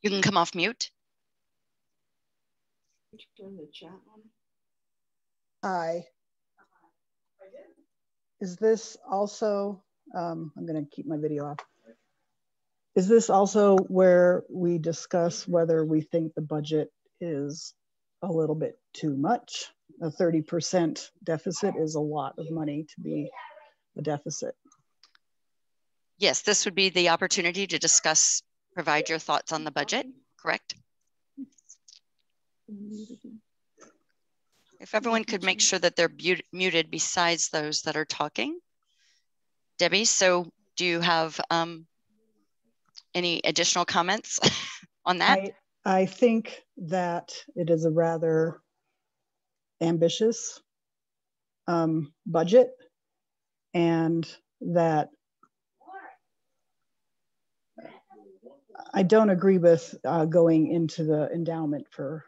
You can come off mute. Hi. Is this also, I'm going to keep my video off. Is this also where we discuss whether we think the budget is a little bit too much? A 30% deficit is a lot of money to be a deficit. Yes, this would be the opportunity to discuss, provide your thoughts on the budget, correct? If everyone could make sure that they're muted besides those that are talking. Debbie, so do you have any additional comments on that? I think that it is a rather ambitious budget, and that I don't agree with going into the endowment for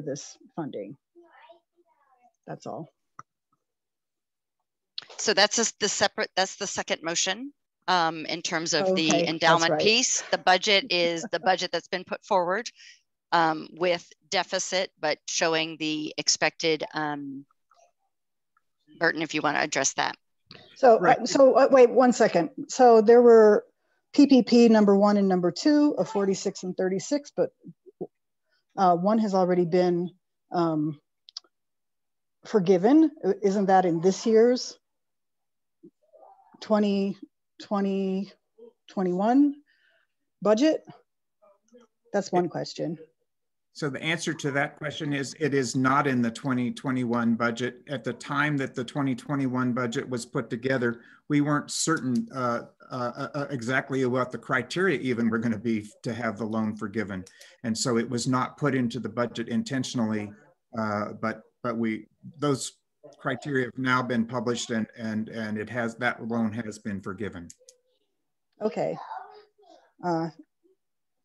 this funding. That's all. So that's that's the second motion in terms of the Okay, endowment right. piece. The budget is the budget that's been put forward with deficit, but showing the expected, Burton, if you want to address that. So, Right. Wait 1 second. So there were PPP number 1 and number 2 of 46 and 36, but one has already been forgiven. Isn't that in this year's 2020-21 budget? That's one question. So the answer to that question is it is not in the 2021 budget. At the time that the 2021 budget was put together, we weren't certain exactly what the criteria even were going to be to have the loan forgiven. And so it was not put into the budget intentionally, but those criteria have now been published, and that loan has been forgiven. Okay.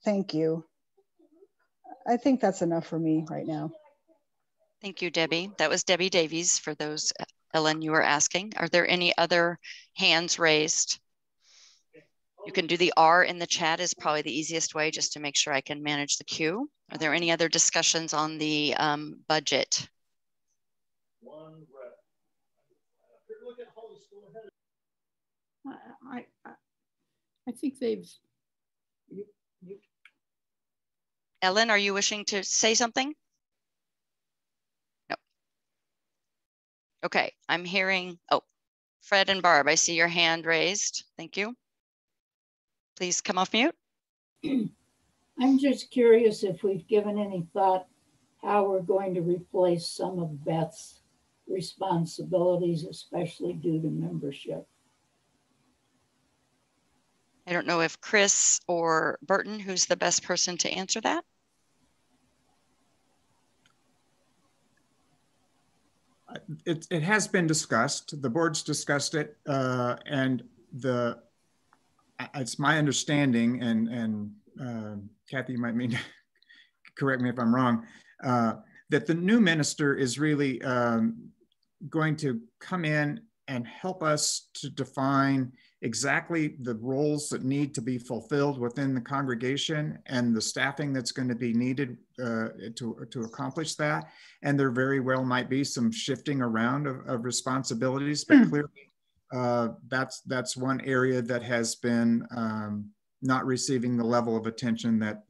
Thank you. I think that's enough for me right now. Thank you, Debbie. That was Debbie Davies for those, Ellen, you were asking. Are there any other hands raised? You can do the R in the chat is probably the easiest way just to make sure I can manage the queue. Are there any other discussions on the budget? I think they've. Ellen, are you wishing to say something? No. Okay, I'm hearing, oh, Fred and Barb, I see your hand raised. Thank you. Please come off mute. I'm just curious if we've given any thought how we're going to replace some of Beth's responsibilities, especially due to membership. I don't know if Chris or Burton, who's the best person to answer that? It has been discussed. The board's discussed it, and it's my understanding, and Kathy, you might mean to correct me if I'm wrong, that the new minister is really going to come in and help us to define exactly the roles that need to be fulfilled within the congregation and the staffing that's going to be needed to accomplish that. And there very well might be some shifting around of responsibilities, but clearly that's one area that has been not receiving the level of attention that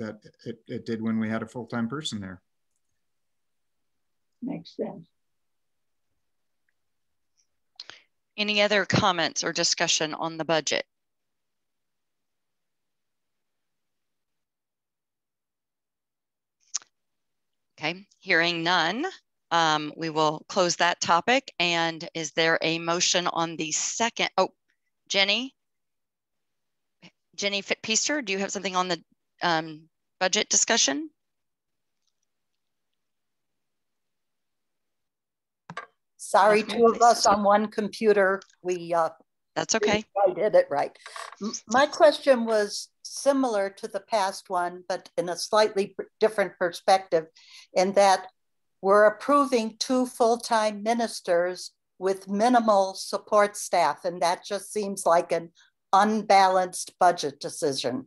it did when we had a full-time person there. Makes sense. Any other comments or discussion on the budget? Okay, hearing none, we will close that topic. And is there a motion on the second? Oh, Jenny Fitpeister, do you have something on the budget discussion? Sorry, two of us on one computer. That's okay. I did it right. My question was similar to the past one, but in a slightly different perspective, in that we're approving 2 full-time ministers with minimal support staff, and that just seems like an unbalanced budget decision.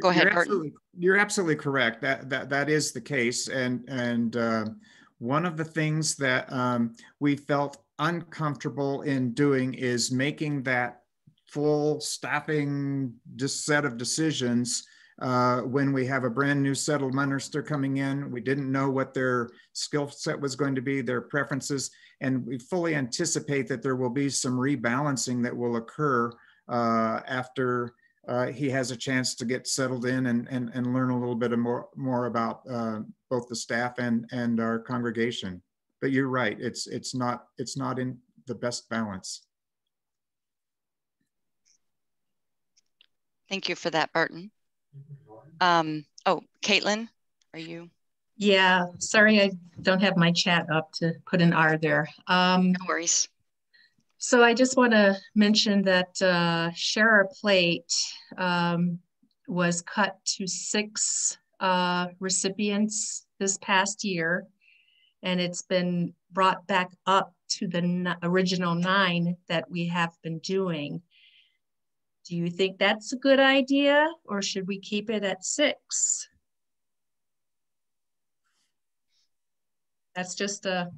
Go ahead, Burton. You're absolutely correct. That is the case, and one of the things that we felt uncomfortable in doing is making that full staffing set of decisions when we have a brand new settled minister coming in. We didn't know what their skill set was going to be, their preferences, and we fully anticipate that there will be some rebalancing that will occur after he has a chance to get settled in and learn a little bit more about both the staff and our congregation. But you're right, it's not in the best balance. Thank you for that, Burton. Oh, Caitlin, are you? Yeah, sorry, I don't have my chat up to put an R there. No worries. So I just want to mention that Share Our Plate was cut to 6 recipients this past year, and it's been brought back up to the original 9 that we have been doing. Do you think that's a good idea, or should we keep it at 6? That's just a,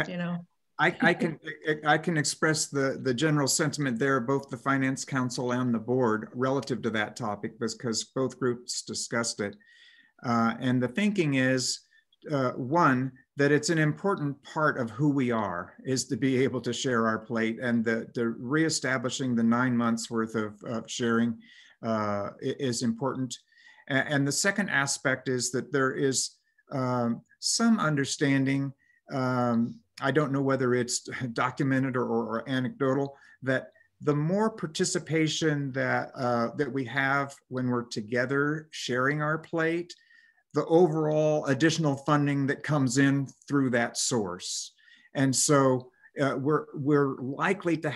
you know. I can express the general sentiment there, both the Finance Council and the board, relative to that topic, because both groups discussed it. And the thinking is, one, that it's an important part of who we are, is to be able to share our plate, and the reestablishing the 9 months worth of sharing is important. And the second aspect is that there is some understanding, I don't know whether it's documented or anecdotal, that the more participation that that we have when we're together sharing our plate, the overall additional funding that comes in through that source. And so we're likely to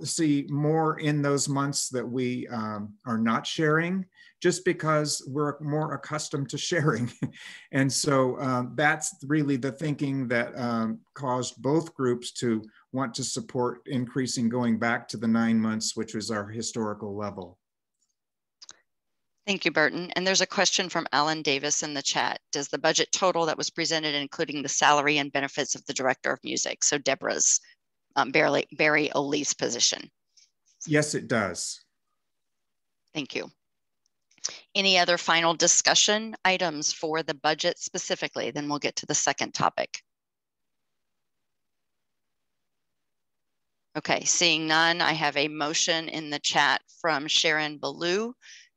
see more in those months that we are not sharing, just because we're more accustomed to sharing. And so that's really the thinking that caused both groups to want to support increasing, going back to the 9 months, which was our historical level. Thank you, Burton. And there's a question from Alan Davis in the chat. Does the budget total that was presented, including the salary and benefits of the director of music, so Deborah's Barry O'Lee's position? Yes, it does. Thank you. Any other final discussion items for the budget specifically? Then we'll get to the second topic. Okay, seeing none, I have a motion in the chat from Sharon Ballou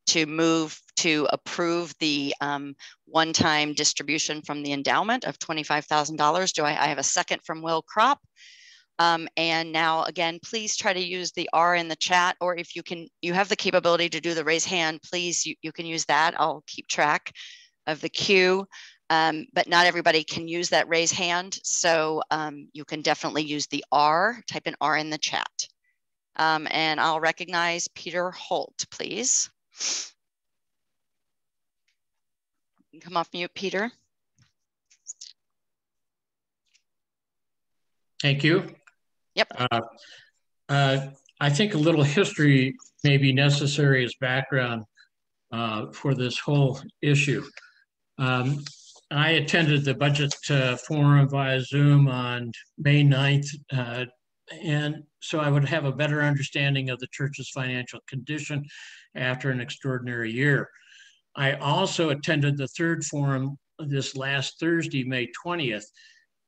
to move to approve the one-time distribution from the endowment of $25,000. I have a second from Will Kropp. And now again, please try to use the R in the chat, or if you have the capability to do the raise hand, please, you can use that. I'll keep track of the queue, but not everybody can use that raise hand. So you can definitely use the R, type in R in the chat. And I'll recognize Peter Holt, please. Come off mute, Peter. Thank you. Yep. I think a little history may be necessary as background for this whole issue. I attended the budget forum via Zoom on May 9th, and so I would have a better understanding of the church's financial condition after an extraordinary year. I also attended the third forum this last Thursday, May 20th.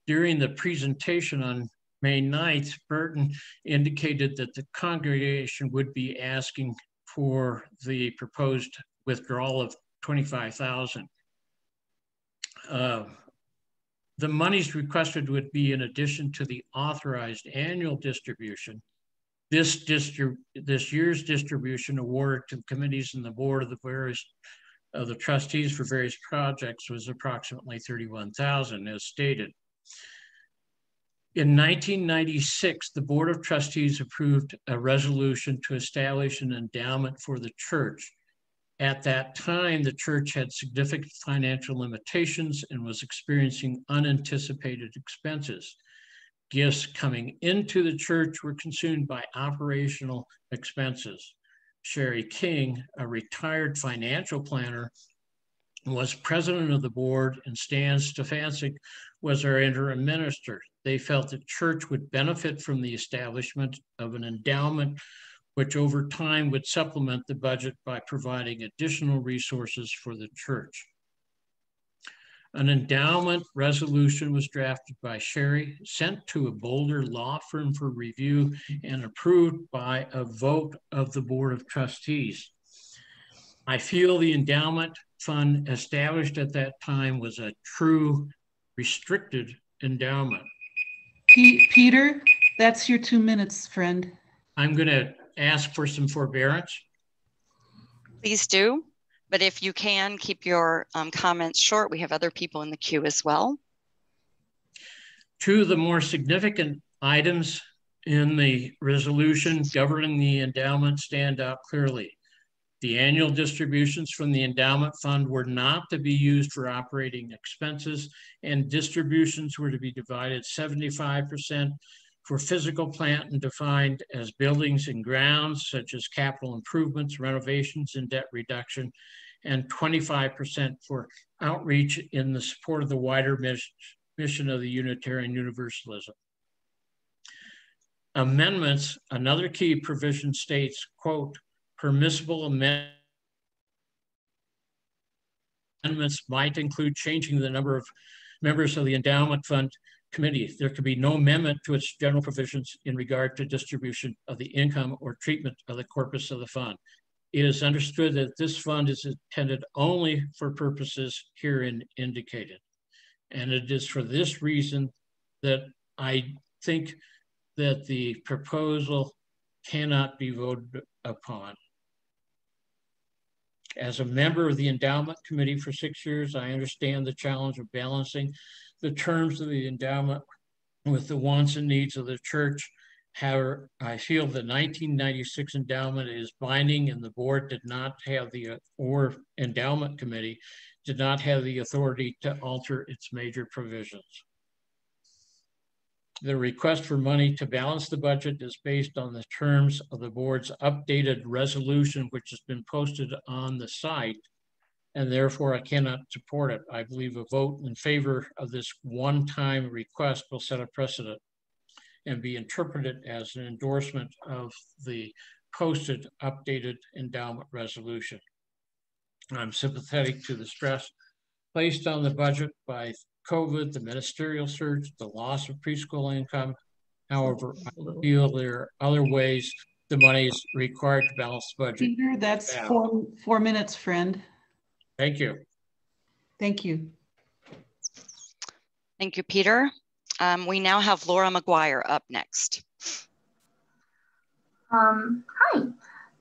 During the presentation on May 9th, Burton indicated that the congregation would be asking for the proposed withdrawal of $25,000. The monies requested would be in addition to the authorized annual distribution. This year's distribution awarded to the committees and the board of the trustees for various projects was approximately $31,000, as stated. In 1996, the Board of Trustees approved a resolution to establish an endowment for the church. At that time, the church had significant financial limitations and was experiencing unanticipated expenses. Gifts coming into the church were consumed by operational expenses. Sherry King, a retired financial planner, was president of the board, and Stan Stefancic was our interim minister. They felt the church would benefit from the establishment of an endowment which over time would supplement the budget by providing additional resources for the church. An endowment resolution was drafted by Sherry, sent to a Boulder law firm for review, and approved by a vote of the Board of Trustees. I feel the endowment fund established at that time was a true restricted endowment. Peter, that's your 2 minutes, friend. I'm going to ask for some forbearance. Please do. But if you can, keep your comments short. We have other people in the queue as well. Two of the more significant items in the resolution governing the endowment stand out clearly. The annual distributions from the endowment fund were not to be used for operating expenses, and distributions were to be divided 75% for physical plant and defined as buildings and grounds, such as capital improvements, renovations, and debt reduction, and 25% for outreach in the support of the wider mission of the Unitarian Universalism. Amendments, another key provision states, quote, permissible amendments might include changing the number of members of the endowment fund committee. There could be no amendment to its general provisions in regard to distribution of the income or treatment of the corpus of the fund. It is understood that this fund is intended only for purposes herein indicated. And it is for this reason that I think that the proposal cannot be voted upon. As a member of the endowment committee for 6 years, I understand the challenge of balancing the terms of the endowment with the wants and needs of the church. However, I feel the 1996 endowment is binding, and the board did not have or endowment committee did not have the authority to alter its major provisions. The request for money to balance the budget is based on the terms of the board's updated resolution, which has been posted on the site, and therefore I cannot support it. I believe a vote in favor of this one-time request will set a precedent and be interpreted as an endorsement of the posted updated endowment resolution. I'm sympathetic to the stress placed on the budget by COVID, the ministerial surge, the loss of preschool income. However, I feel there are other ways the money is required to balance the budget. Peter, that's 4 minutes, friend. Thank you. Thank you. Thank you, Peter. We now have Laura McGuire up next. Hi.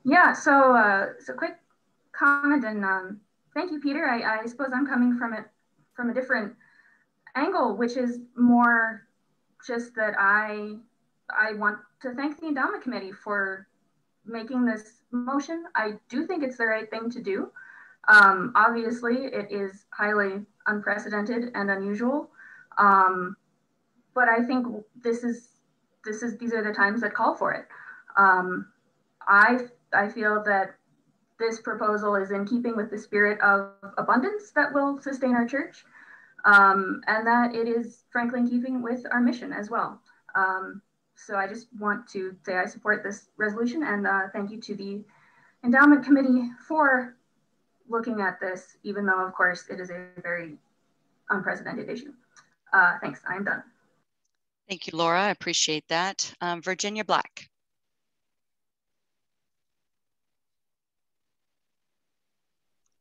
Yeah, so quick comment, and thank you, Peter. I suppose I'm coming from it from a different angle, which is more just that I want to thank the endowment committee for making this motion. I do think it's the right thing to do. Obviously, it is highly unprecedented and unusual, but I think these are the times that call for it. I feel that this proposal is in keeping with the spirit of abundance that will sustain our church, and that it is frankly in keeping with our mission as well. So I just want to say I support this resolution, and thank you to the endowment committee for looking at this, even though of course it is a very unprecedented issue. Thanks, I'm done. Thank you, Laura, I appreciate that. Virginia Black.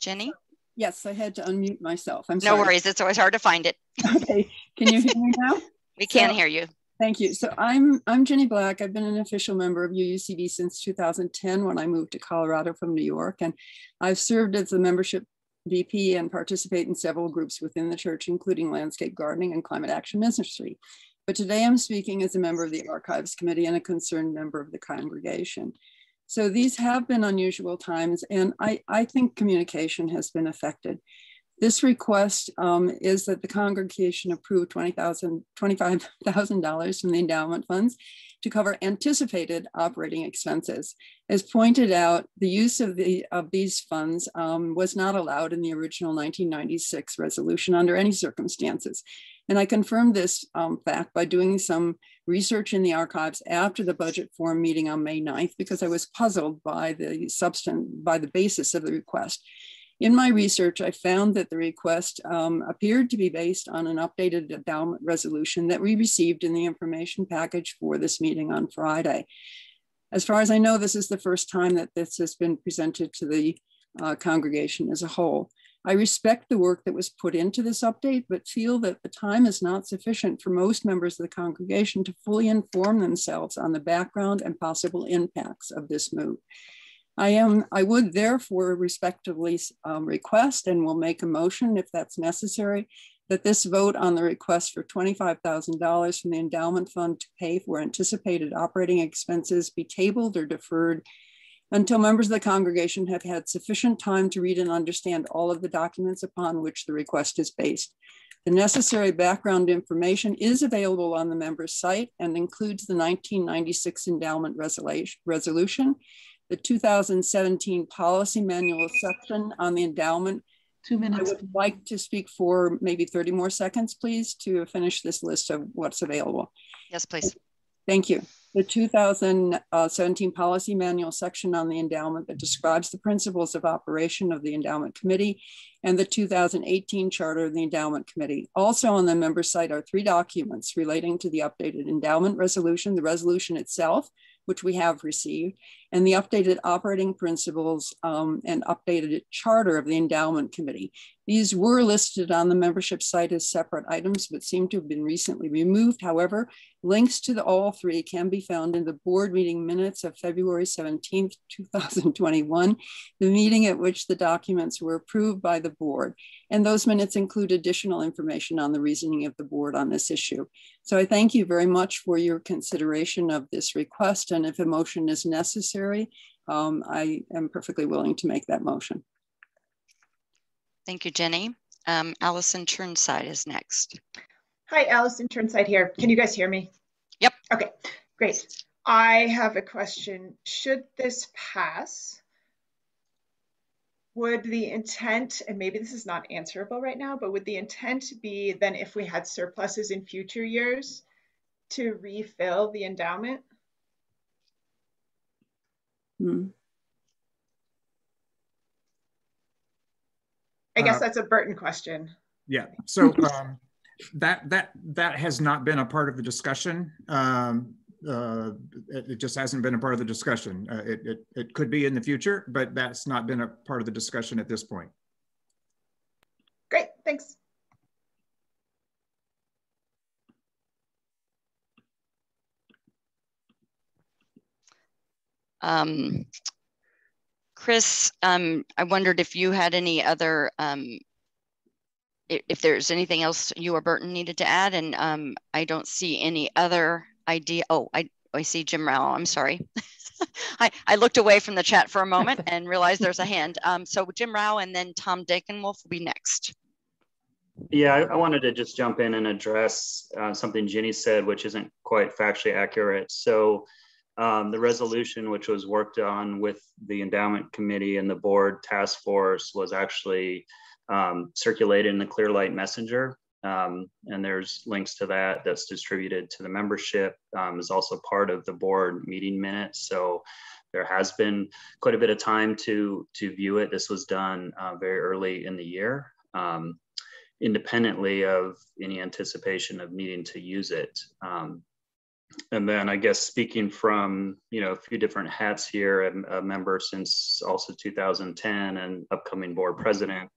Jenny? Yes, I had to unmute myself. I'm sorry. No worries, it's always hard to find it. Okay, can you hear me now? We can hear you. Thank you. So I'm Jenny Black. I've been an official member of UUCD since 2010 when I moved to Colorado from New York. And I've served as a membership VP and participate in several groups within the church, including landscape gardening and climate action ministry. But today I'm speaking as a member of the Archives Committee and a concerned member of the congregation. So these have been unusual times, and I think communication has been affected. This request is that the congregation approve $25,000 from the endowment funds to cover anticipated operating expenses. As pointed out, the use of these funds was not allowed in the original 1996 resolution under any circumstances. And I confirmed this fact by doing some research in the archives after the budget forum meeting on May 9th, because I was puzzled by the basis of the request. In my research, I found that the request appeared to be based on an updated endowment resolution that we received in the information package for this meeting on Friday. As far as I know, this is the first time that this has been presented to the congregation as a whole. I respect the work that was put into this update, but feel that the time is not sufficient for most members of the congregation to fully inform themselves on the background and possible impacts of this move. I would therefore respectively request, and will make a motion if that's necessary, that this vote on the request for $25,000 from the endowment fund to pay for anticipated operating expenses be tabled or deferred until members of the congregation have had sufficient time to read and understand all of the documents upon which the request is based. The necessary background information is available on the member's site and includes the 1996 endowment resolution, the 2017 policy manual section on the endowment. 2 minutes. I would like to speak for maybe 30 more seconds, please, to finish this list of what's available. Yes, please. Thank you. The 2017 policy manual section on the endowment that describes the principles of operation of the endowment committee, and the 2018 charter of the endowment committee. Also on the member site are 3 documents relating to the updated endowment resolution, the resolution itself, which we have received, and the updated operating principles and updated charter of the endowment committee. These were listed on the membership site as separate items, but seem to have been recently removed. However, links to all 3 can be found in the board meeting minutes of February 17th, 2021, the meeting at which the documents were approved by the board. And those minutes include additional information on the reasoning of the board on this issue. So I thank you very much for your consideration of this request. And if a motion is necessary, I am perfectly willing to make that motion. Thank you, Jenny. Allison Turnside is next. Hi, Allison Turnside here. Can you guys hear me? Yep. Okay, great. I have a question. Should this pass, would the intent, and maybe this is not answerable right now, but would the intent be then if we had surpluses in future years to refill the endowment? I guess that's a Burton question. Yeah, so that has not been a part of the discussion. It just hasn't been a part of the discussion. It could be in the future, but that's not been a part of the discussion at this point. Great, thanks. Chris, I wondered if you had any other, if there's anything else you or Burton needed to add, and I don't see any other idea. Oh, I see Jim Rao, I'm sorry. I looked away from the chat for a moment and realized there's a hand. So Jim Rao and then Tom Dakenwolf will be next. Yeah, I wanted to just jump in and address something Jenny said, which isn't quite factually accurate. So the resolution, which was worked on with the endowment committee and the board task force, was actually circulated in the Clearlight Messenger. And there's links to that that's distributed to the membership, is also part of the board meeting minutes. So there has been quite a bit of time to view it. This was done very early in the year, independently of any anticipation of needing to use it. And then I guess speaking from, a few different hats here, I'm a member since also 2010 and upcoming board president.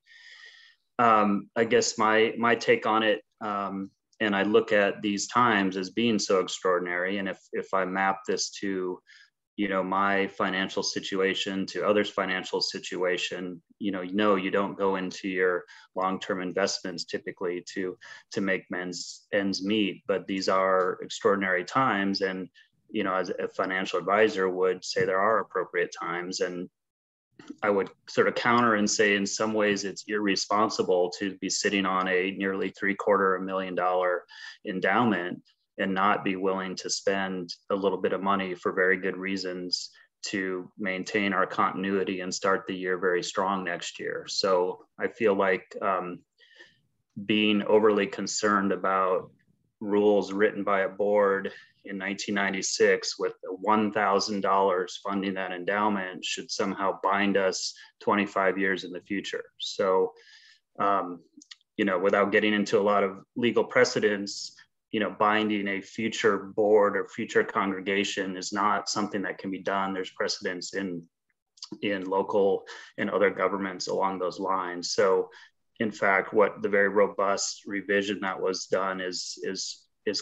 I guess my take on it, and I look at these times as being so extraordinary. And if I map this to, my financial situation, to others' financial situation, you don't go into your long-term investments typically to make ends meet, but these are extraordinary times. And you know, as a financial advisor would say there are appropriate times. And I would sort of counter and say in some ways it's irresponsible to be sitting on a nearly $750,000 endowment and not be willing to spend a little bit of money for very good reasons to maintain our continuity and start the year very strong next year. So I feel like being overly concerned about rules written by a board in 1996 with $1,000 funding that endowment should somehow bind us 25 years in the future. So, you know, without getting into a lot of legal precedents, you know, binding a future board or future congregation is not something that can be done. There's precedents in local and other governments along those lines. So in fact, what the very robust revision that was done is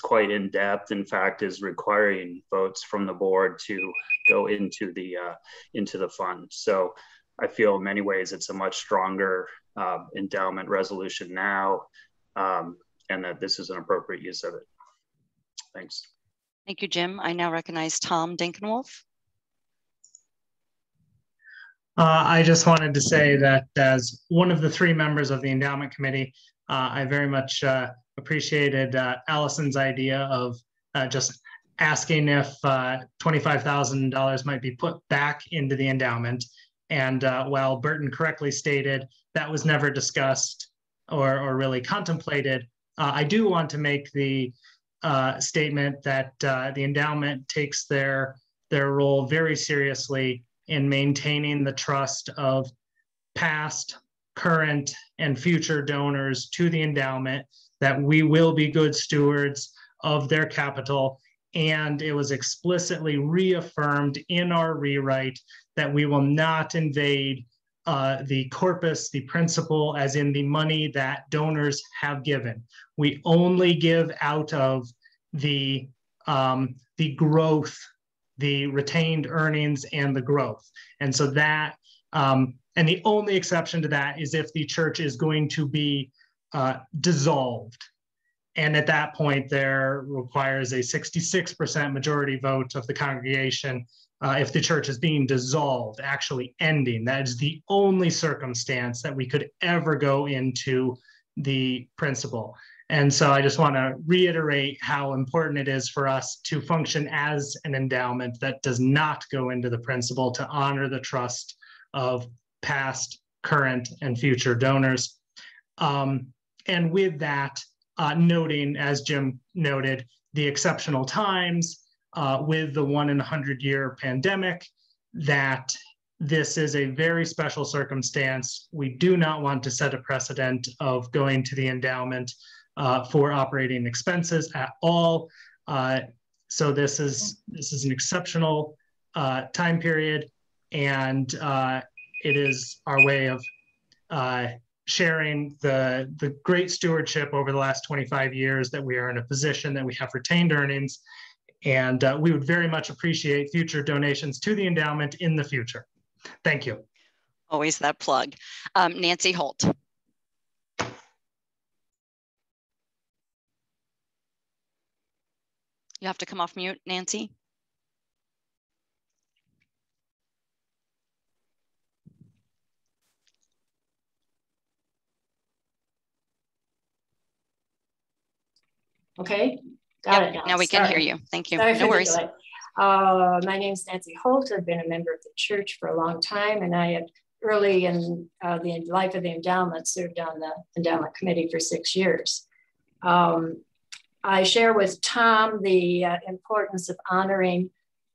quite in depth. In fact, is requiring votes from the board to go into the fund. So I feel in many ways it's a much stronger endowment resolution now, and that this is an appropriate use of it. Thanks. Thank you, Jim. I now recognize Tom Dinkenwolf. I just wanted to say that as one of the 3 members of the endowment committee, I very much appreciated Allison's idea of just asking if $25,000 might be put back into the endowment. And while Burton correctly stated that was never discussed or really contemplated, I do want to make the statement that the endowment takes their role very seriously in maintaining the trust of past, current, and future donors to the endowment, that we will be good stewards of their capital. And it was explicitly reaffirmed in our rewrite that we will not invade the corpus, the principle, as in the money that donors have given. We only give out of the growth, the retained earnings and the growth. And so that, and the only exception to that is if the church is going to be dissolved. And at that point, there requires a 66% majority vote of the congregation if the church is being dissolved, actually ending. That is the only circumstance that we could ever go into the principle. And so I just want to reiterate how important it is for us to function as an endowment that does not go into the principle, to honor the trust of past, current, and future donors. And with that, noting, as Jim noted, the exceptional times with the 1 in 100 year pandemic, that this is a very special circumstance. We do not want to set a precedent of going to the endowment for operating expenses at all. So this is an exceptional time period, and it is our way of sharing the great stewardship over the last 25 years that we are in a position that we have retained earnings, and we would very much appreciate future donations to the endowment in the future. Thank you. Always that plug. Nancy Holt. You have to come off mute, Nancy. Okay, got it now. Now we can hear you. Thank you. Sorry No worries. My name is Nancy Holt. I've been a member of the church for a long time, and I had early in the life of the endowment served on the endowment committee for 6 years. I share with Tom the importance of honoring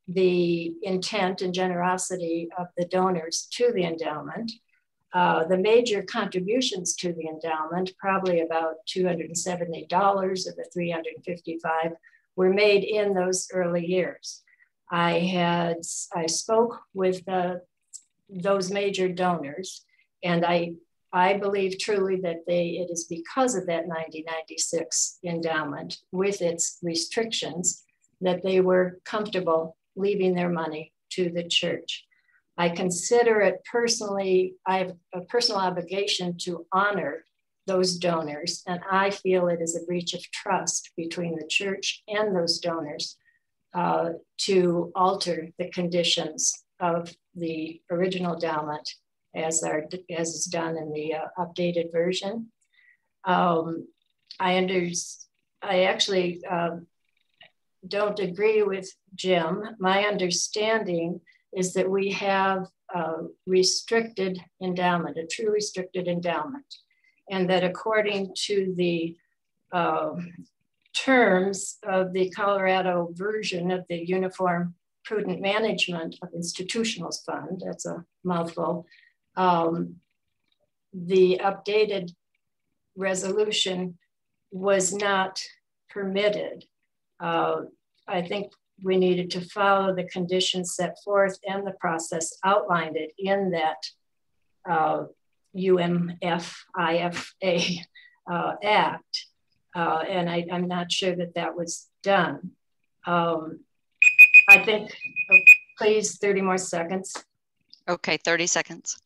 the intent and generosity of the donors to the endowment. The major contributions to the endowment, probably about $270 of the $355, were made in those early years. I spoke with those major donors, and I believe truly that it is because of that 1996 endowment with its restrictions that they were comfortable leaving their money to the church. I consider it personally, I have a personal obligation to honor those donors, and I feel it is a breach of trust between the church and those donors to alter the conditions of the original endowment as is done in the updated version. I actually don't agree with Jim. My understanding is that we have a restricted endowment, a true restricted endowment, and that according to the terms of the Colorado version of the Uniform Prudent Management of Institutionals Fund, that's a mouthful, the updated resolution was not permitted. I think we needed to follow the conditions set forth and the process outlined it in that UMFIFA Act. And I'm not sure that that was done. I think, oh, please, 30 more seconds. Okay, 30 seconds.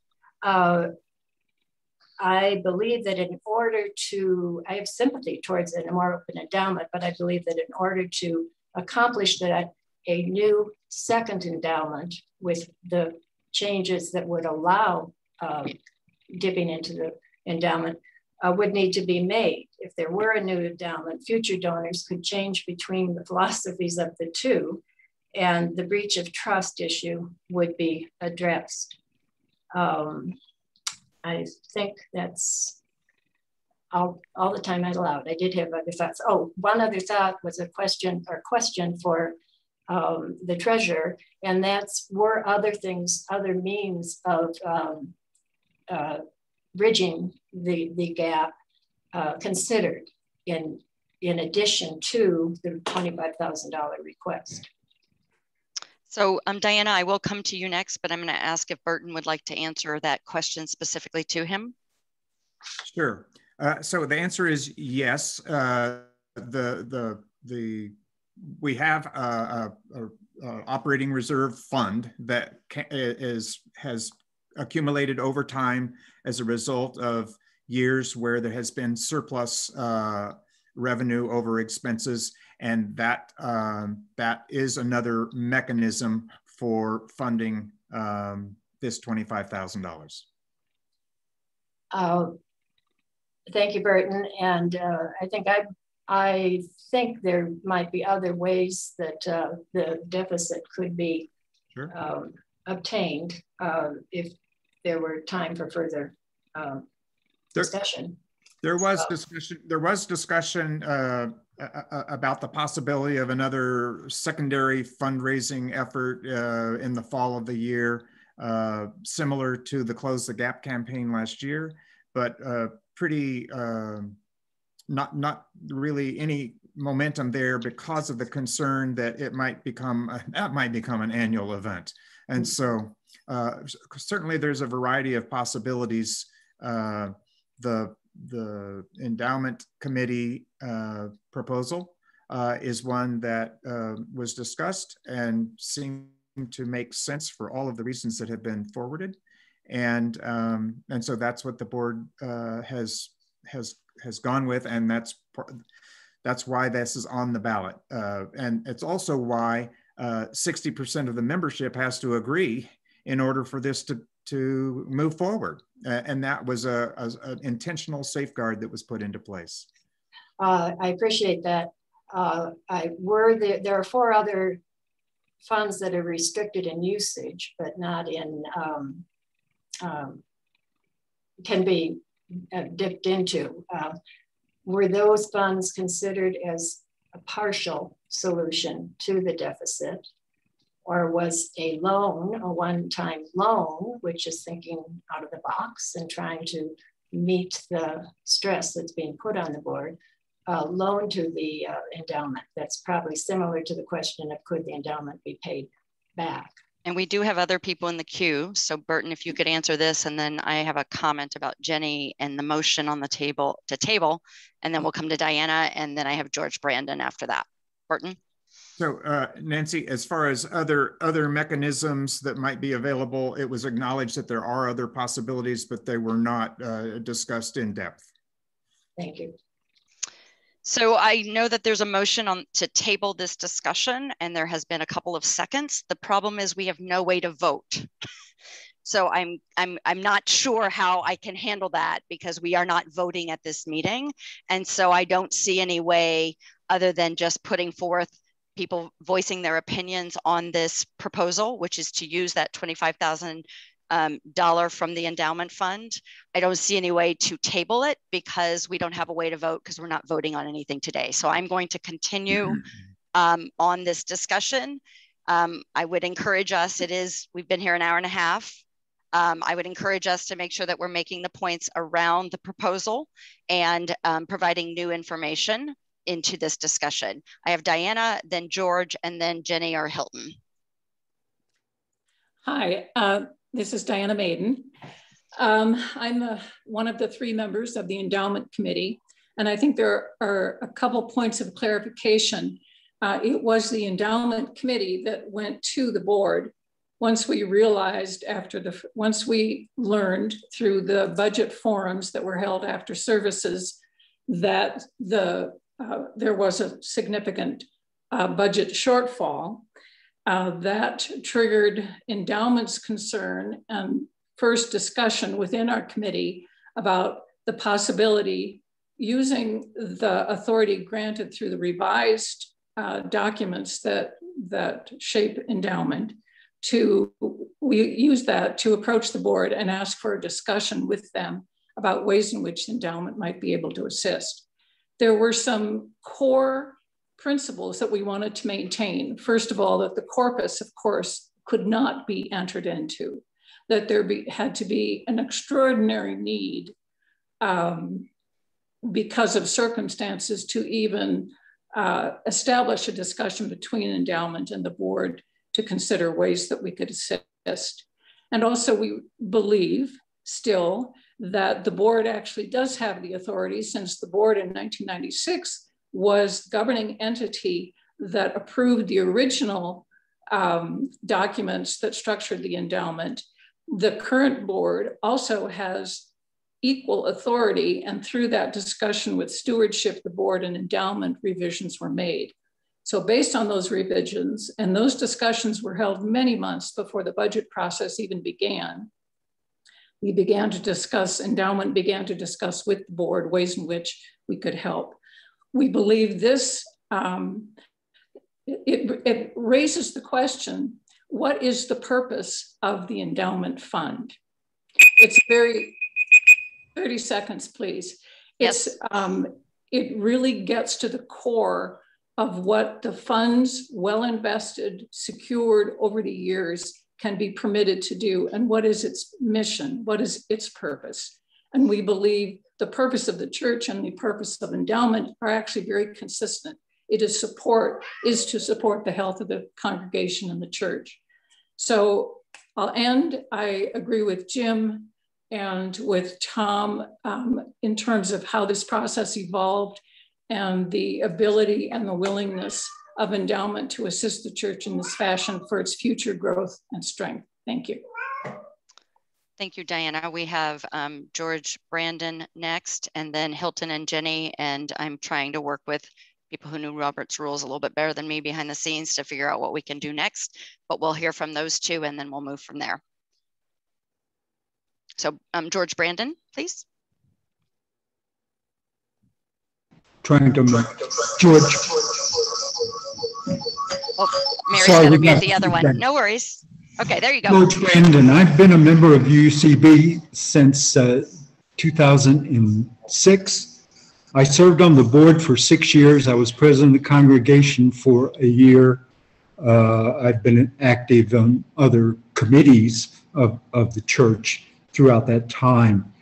I believe that in order to, I have sympathy towards a more open endowment, but I believe that in order to accomplish that, a new second endowment with the changes that would allow dipping into the endowment would need to be made. If there were a new endowment, future donors could change between the philosophies of the two, and the breach of trust issue would be addressed. I think that's all the time I allowed. I did have other thoughts. Oh, one other thought was a question for the treasurer, and that's, were other things, other means of bridging the gap considered in addition to the $25,000 request. So Diana, I will come to you next, but I'm going to ask if Burton would like to answer that question specifically to him. Sure. So the answer is yes. We have a operating reserve fund that has accumulated over time as a result of years where there has been surplus revenue over expenses, and that is another mechanism for funding this $25,000. Thank you, Burton. And I think there might be other ways that the deficit could be obtained if there were time for further discussion. There was discussion about the possibility of another secondary fundraising effort in the fall of the year, similar to the Close the Gap campaign last year, but pretty not really any momentum there because of the concern that it might become an annual event. And so certainly there's a variety of possibilities. The endowment committee proposal is one that was discussed and seemed to make sense for all of the reasons that have been forwarded, and so that's what the board has gone with, and that's why this is on the ballot, and it's also why 60% of the membership has to agree in order for this to move forward. And that was an intentional safeguard that was put into place. I appreciate that. There are 4 other funds that are restricted in usage, but not in, can be dipped into. Were those funds considered as a partial solution to the deficit? Or was a loan, a one-time loan, which is thinking out of the box and trying to meet the stress that's being put on the board, loan to the endowment? That's probably similar to the question of could the endowment be paid back? And we do have other people in the queue. So Burton, if you could answer this, and then I have a comment about Jenny and the motion on the table, and then we'll come to Diana, and then I have George Brandon after that. Burton? So Nancy, as far as other mechanisms that might be available, it was acknowledged that there are other possibilities, but they were not discussed in depth. Thank you. So I know that there's a motion to table this discussion, and there has been a couple of seconds. The problem is we have no way to vote. So I'm not sure how I can handle that because we are not voting at this meeting. And so I don't see any way other than just putting forth people voicing their opinions on this proposal, which is to use that $25,000 from the endowment fund. I don't see any way to table it because we don't have a way to vote because we're not voting on anything today. So I'm going to continue on this discussion. I would encourage us, we've been here an hour and a half. I would encourage us to make sure that we're making the points around the proposal and providing new information into this discussion. I have Diana, then George, and then Jenny or Hilton. Hi, this is Diana Maiden. I'm one of the 3 members of the endowment committee, and I think there are a couple points of clarification. It was the endowment committee that went to the board once we realized once we learned through the budget forums that were held after services that there was a significant budget shortfall. That triggered endowment's concern and first discussion within our committee about the possibility using the authority granted through the revised documents that shape endowment we use that to approach the board and ask for a discussion with them about ways in which endowment might be able to assist. There were some core principles that we wanted to maintain. First of all, that the corpus, of course, could not be entered into, that there had to be an extraordinary need because of circumstances to even establish a discussion between endowment and the board to consider ways that we could assist. And also we believe still that the board actually does have the authority, since the board in 1996 was the governing entity that approved the original documents that structured the endowment. The current board also has equal authority, and through that discussion with stewardship, the board and endowment revisions were made. So based on those revisions, and those discussions were held many months before the budget process even began, we began to discuss, endowment began to discuss with the board ways in which we could help. We believe this, it raises the question, what is the purpose of the endowment fund? It's 30 seconds, please. Yes. It really gets to the core of what the funds, well invested, secured over the years, can be permitted to do, and what is its mission, what is its purpose. And we believe the purpose of the church and the purpose of endowment are actually very consistent. It is to support the health of the congregation and the church. So I'll end. I agree with Jim and with Tom in terms of how this process evolved and the ability and the willingness of endowment to assist the church in this fashion for its future growth and strength. Thank you. Thank you, Diana. We have George Brandon next, and then Hilton and Jenny, and I'm trying to work with people who knew Robert's rules a little bit better than me behind the scenes to figure out what we can do next, but we'll hear from those two and then we'll move from there. So George Brandon, please. Trying to George. Oh, Mary's going to mute the other one. No worries. Okay, there you go. George Brandon. I've been a member of UCB since 2006. I served on the board for 6 years. I was president of the congregation for a year. I've been active on other committees of the church throughout that time.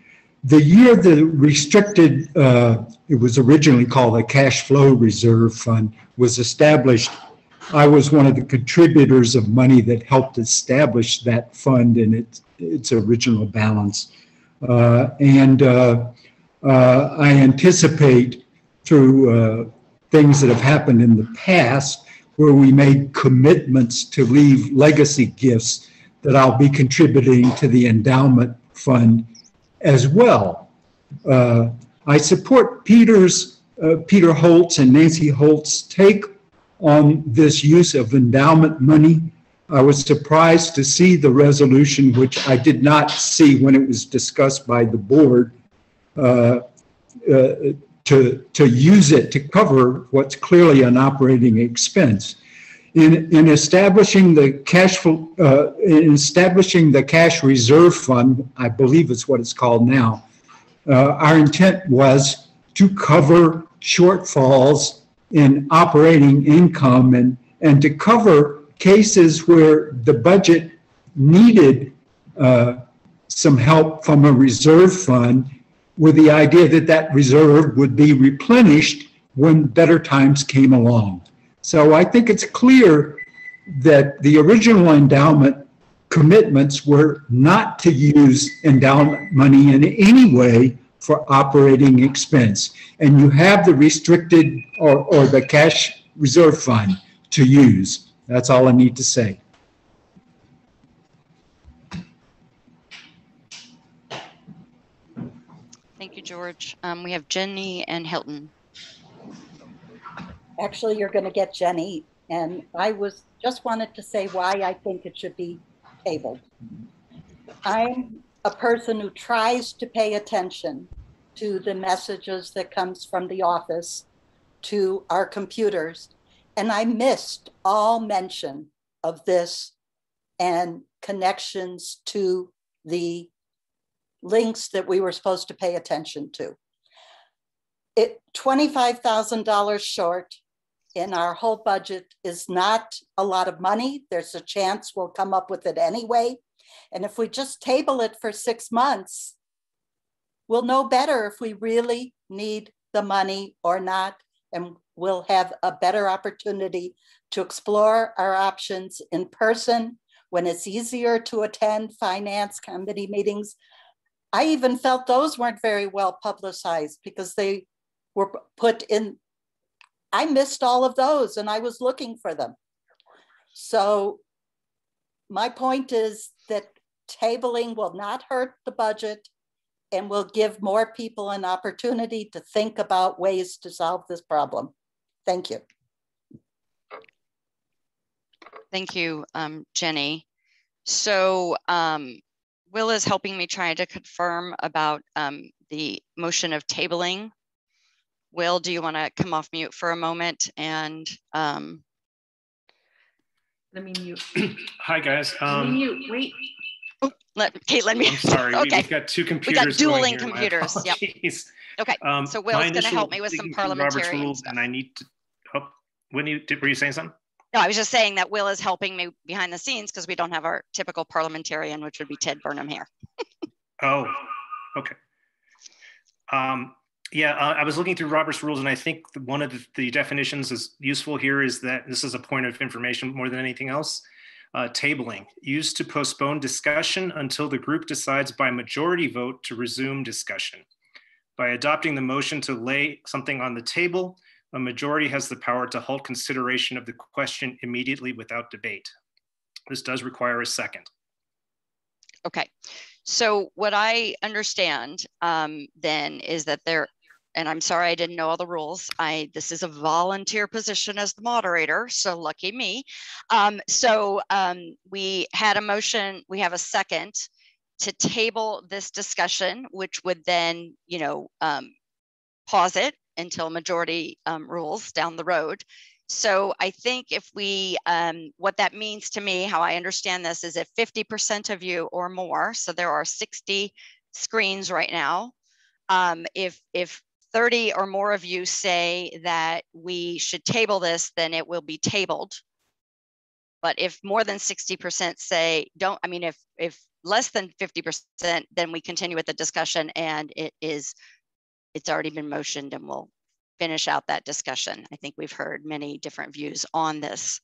The year the restricted, it was originally called a cash flow reserve fund, was established, I was one of the contributors of money that helped establish that fund in its original balance. I anticipate through things that have happened in the past where we made commitments to leave legacy gifts that I'll be contributing to the endowment fund as well. I support Peter's Peter Holtz and Nancy Holt's take on this use of endowment money. I was surprised to see the resolution, which I did not see when it was discussed by the board, to use it to cover what's clearly an operating expense. In establishing the cash reserve fund, I believe it's what it's called now, our intent was to cover shortfalls in operating income and to cover cases where the budget needed some help from a reserve fund, with the idea that that reserve would be replenished when better times came along. So I think it's clear that the original endowment commitments were not to use endowment money in any way for operating expense. And you have the restricted or the cash reserve fund to use. That's all I need to say. Thank you, George. We have Jenny and Hilton. Actually, you're going to get Jenny. And I just wanted to say why I think it should be tabled. I'm a person who tries to pay attention to the messages that comes from the office to our computers. And I missed all mention of this and connections to the links that we were supposed to pay attention to. $25,000 short in our whole budget is not a lot of money. There's a chance we'll come up with it anyway. And if we just table it for 6 months, we'll know better if we really need the money or not. And we'll have a better opportunity to explore our options in person when it's easier to attend finance committee meetings. I even felt those weren't very well publicized because they were put in. I missed all of those and I was looking for them. So my point is that tabling will not hurt the budget and will give more people an opportunity to think about ways to solve this problem. Thank you. Thank you, Jenny. So Will is helping me try to confirm about the motion of tabling. Will, do you want to come off mute for a moment and let me mute. Hi guys. Let me mute. Wait. Oh, Kate, let me. I'm sorry. Okay. We've got two computers. We got dueling computers. Yep. Okay. So Will's going to help me with some parliamentary rules, and I need to. Oh, were you saying something? No, I was just saying that Will is helping me behind the scenes because we don't have our typical parliamentarian, which would be Ted Burnham here. Oh, okay. Yeah, I was looking through Robert's rules, and I think one of the definitions is useful here is that this is a point of information more than anything else. Tabling, used to postpone discussion until the group decides by majority vote to resume discussion. By adopting the motion to lay something on the table, a majority has the power to halt consideration of the question immediately without debate. This does require a second. Okay, so what I understand then is that and I'm sorry I didn't know all the rules. This is a volunteer position as the moderator, so lucky me. We had a motion, we have a second to table this discussion, which would then, pause it until majority rules down the road. So I think if we, what that means to me, how I understand this is if 50% of you or more, so there are 60 screens right now, if 30 or more of you say that we should table this, then it will be tabled. But if more than 60% say don't, if less than 50%, then we continue with the discussion and it's already been motioned and we'll finish out that discussion. I think we've heard many different views on this.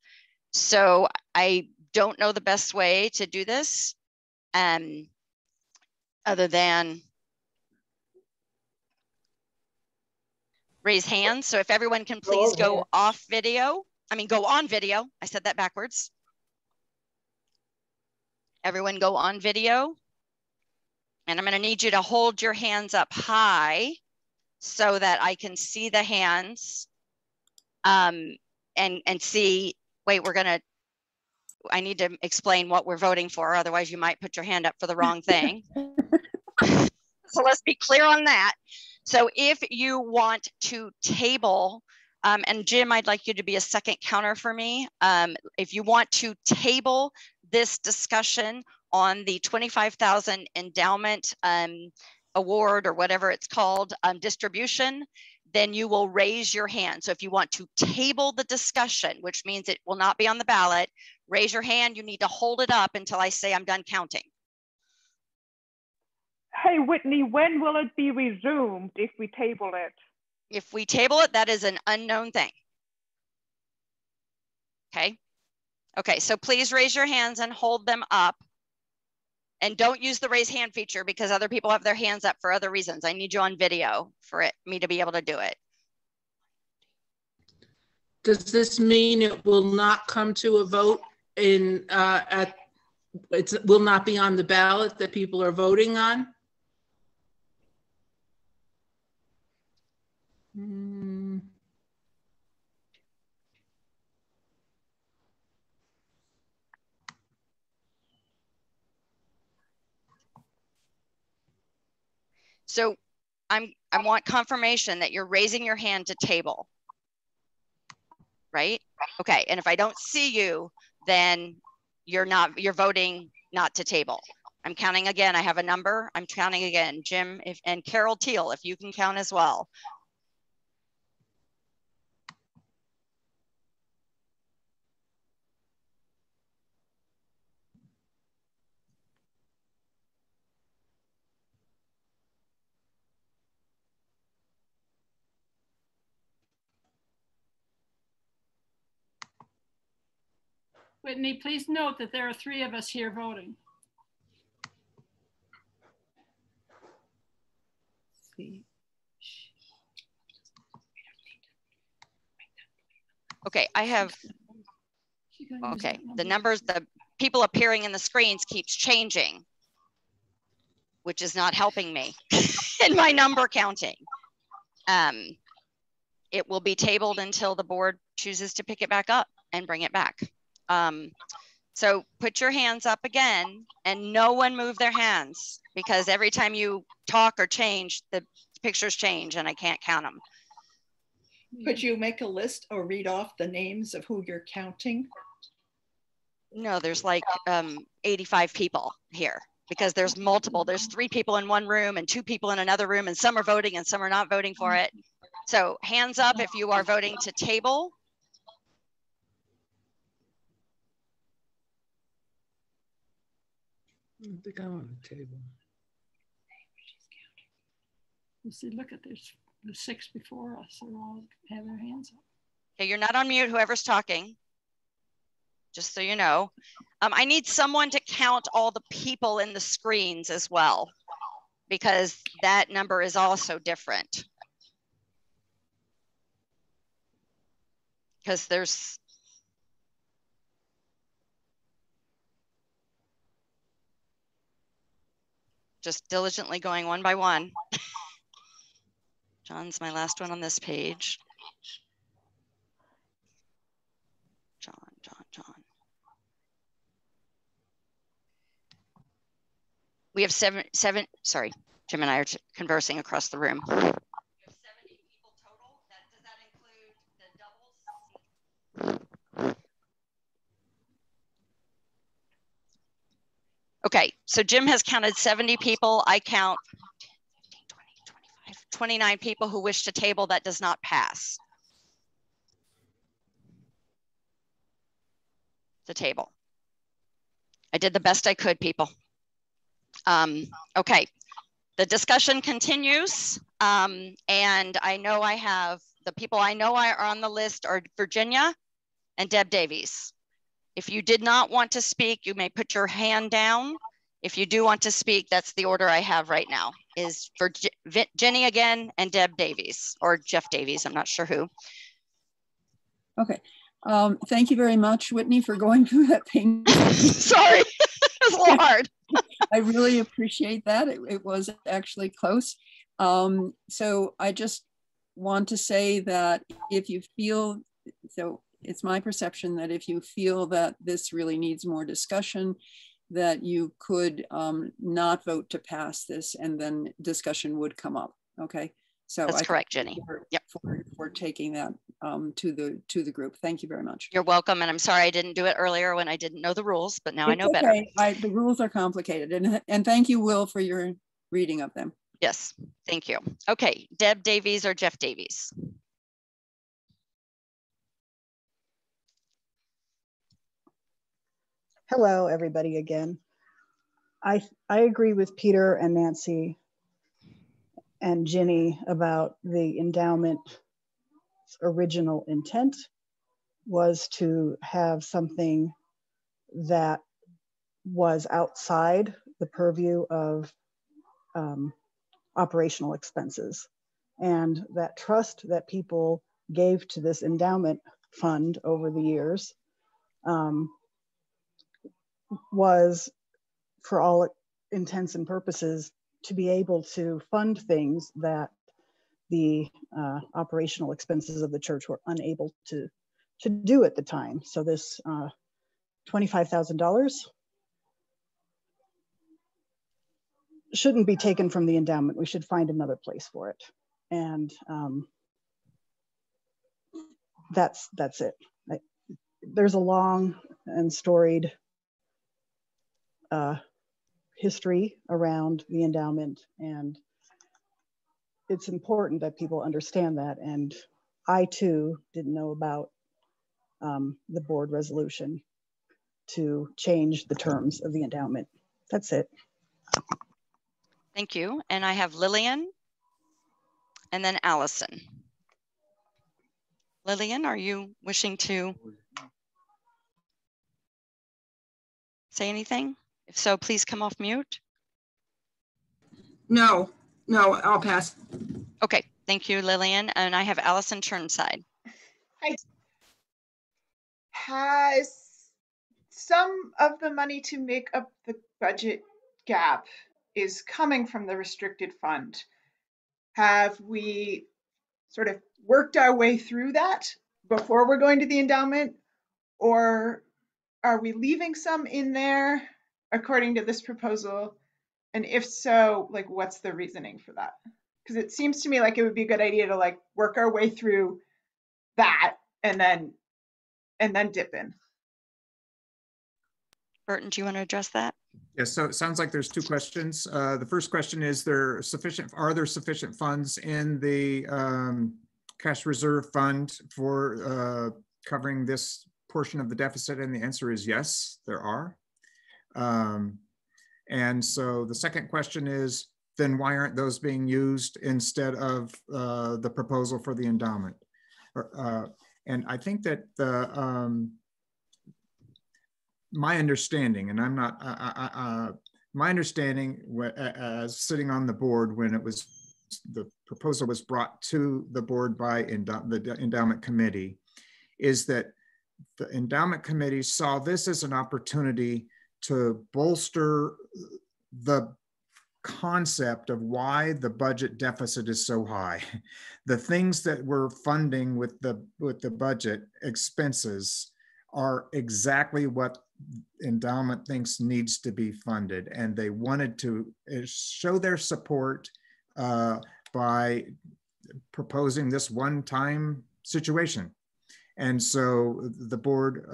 So I don't know the best way to do this other than raise hands. So if everyone can please go off video, go on video. I said that backwards. Everyone go on video. And I'm going to need you to hold your hands up high so that I can see the hands and see, wait, I need to explain what we're voting for. Otherwise you might put your hand up for the wrong thing. So let's be clear on that. So if you want to table, and Jim, I'd like you to be a second counter for me. If you want to table this discussion on the 25,000 endowment award, or whatever it's called, distribution, then you will raise your hand. So if you want to table the discussion, which means it will not be on the ballot, raise your hand. You need to hold it up until I say I'm done counting. Hey, Whitney, when will it be resumed if we table it? If we table it, that is an unknown thing. Okay. Okay, so please raise your hands and hold them up. And don't use the raise hand feature because other people have their hands up for other reasons. I need you on video for me to be able to do it. Does this mean it will not come to a vote it will not be on the ballot that people are voting on? So I want confirmation that you're raising your hand to table, right? Okay, and if I don't see you, then you're voting not to table. I'm counting again. I have a number. I'm counting again. Jim and Carol Teal, if you can count as well. Whitney, please note that there are 3 of us here voting. Okay, I have, okay, the numbers, the people appearing in the screens keeps changing, which is not helping me in my number counting. It will be tabled until the board chooses to pick it back up and bring it back. So put your hands up again and no one move their hands because every time you talk or change, the pictures change and I can't count them. Could you make a list or read off the names of who you're counting? No, there's like 85 people here because there's multiple. There's 3 people in one room and 2 people in another room and some are voting and some are not voting for it. So hands up if you are voting to table. I think I'm on the table. You see, look at this. The 6 before us are all have their hands up. Okay, you're not on mute, whoever's talking, just so you know. I need someone to count all the people in the screens as well, because that number is also different. Because there's just diligently going one by one. John's my last one on this page. John. We have seven, sorry, Jim and I are conversing across the room. We have 70 people total. Does that include the doubles? Okay, so Jim has counted 70 people. I count 29 people who wish to table. That does not pass. The table. I did the best I could, people. Okay, the discussion continues. And I know I have, the people I know are on the list are Virginia and Deb Davies. If you did not want to speak, you may put your hand down. If you do want to speak, that's the order I have right now, is for Jenny again and Deb Davies, or Jeff Davies, I'm not sure who. Okay, thank you very much, Whitney, for going through that thing. Sorry, it was a little hard. I really appreciate that. It was actually close. So I just want to say that if you feel, so it's my perception that if you feel that this really needs more discussion, that you could not vote to pass this, and then discussion would come up. Okay, so that's correct, Jenny. Yep. For taking that to the group. Thank you very much. You're welcome, and I'm sorry I didn't do it earlier when I didn't know the rules, but now I know better. The rules are complicated, and thank you, Will, for your reading of them. Yes, thank you. Okay, Deb Davies or Jeff Davies? Hello, everybody again. I agree with Peter and Nancy and Ginny about the endowment's original intent was to have something that was outside the purview of operational expenses. And that trust that people gave to this endowment fund over the years was, for all intents and purposes, to be able to fund things that the operational expenses of the church were unable to do at the time. So this $25,000 shouldn't be taken from the endowment. We should find another place for it. And that's it. There's a long and storied history around the endowment, and it's important that people understand that. And I too didn't know about the board resolution to change the terms of the endowment. That's it. Thank you. And I have Lillian and then Allison. Lillian, are you wishing to say anything? If so, please come off mute. No, I'll pass. Okay, thank you, Lillian. And I have Allison Turnside. Hi. Has some of the money to make up the budget gap is coming from the restricted fund? Have we sort of worked our way through that before we're going to the endowment? Or are we leaving some in there according to this proposal? And if so, like, what's the reasoning for that? Because it seems to me like it would be a good idea to like work our way through that and then dip in. Burton, do you want to address that? Yes, so it sounds like there's two questions. The first question is, are there sufficient funds in the cash reserve fund for covering this portion of the deficit? And the answer is yes, there are. And so the second question is, then why aren't those being used instead of the proposal for the endowment? And I think that my understanding, and I'm not, my understanding as sitting on the board when the proposal was brought to the board by the endowment committee, is that the endowment committee saw this as an opportunity to bolster the concept of why the budget deficit is so high. The things that we're funding with the budget expenses are exactly what endowment thinks needs to be funded, and they wanted to show their support by proposing this one-time situation. And so the board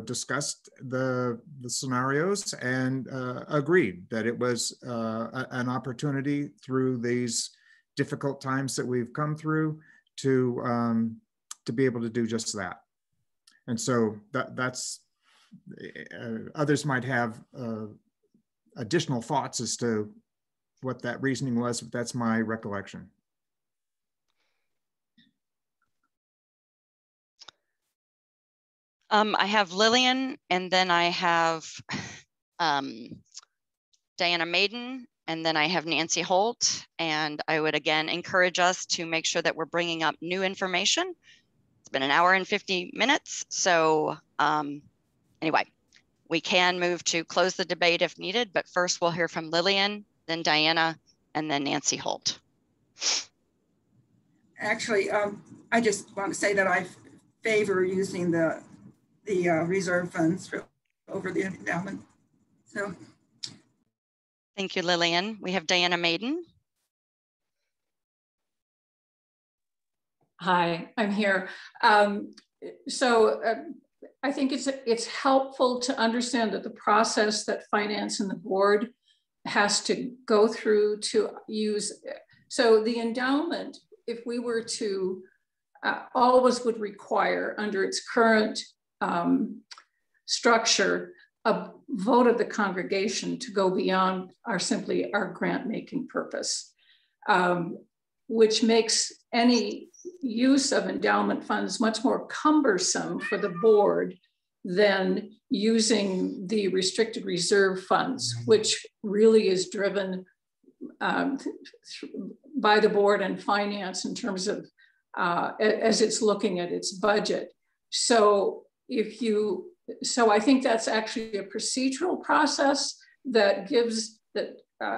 discussed the scenarios and agreed that it was an opportunity through these difficult times that we've come through to be able to do just that. And so that's others might have additional thoughts as to what that reasoning was, but that's my recollection. I have Lillian, and then I have Diana Maiden, and then I have Nancy Holt. And I would again encourage us to make sure that we're bringing up new information. It's been an hour and 50 minutes. So anyway, we can move to close the debate if needed, but first we'll hear from Lillian, then Diana, and then Nancy Holt. Actually, I just want to say that I favor using the reserve funds over the endowment. So. Thank you, Lillian. We have Diana Maiden. Hi, I'm here. I think it's helpful to understand that the process that finance and the board has to go through to use. So the endowment, if we were to, always would require under its current structure, a vote of the congregation to go beyond simply our grant making purpose, which makes any use of endowment funds much more cumbersome for the board than using the restricted reserve funds, which really is driven by the board and finance in terms of as it's looking at its budget. So I think that's actually a procedural process that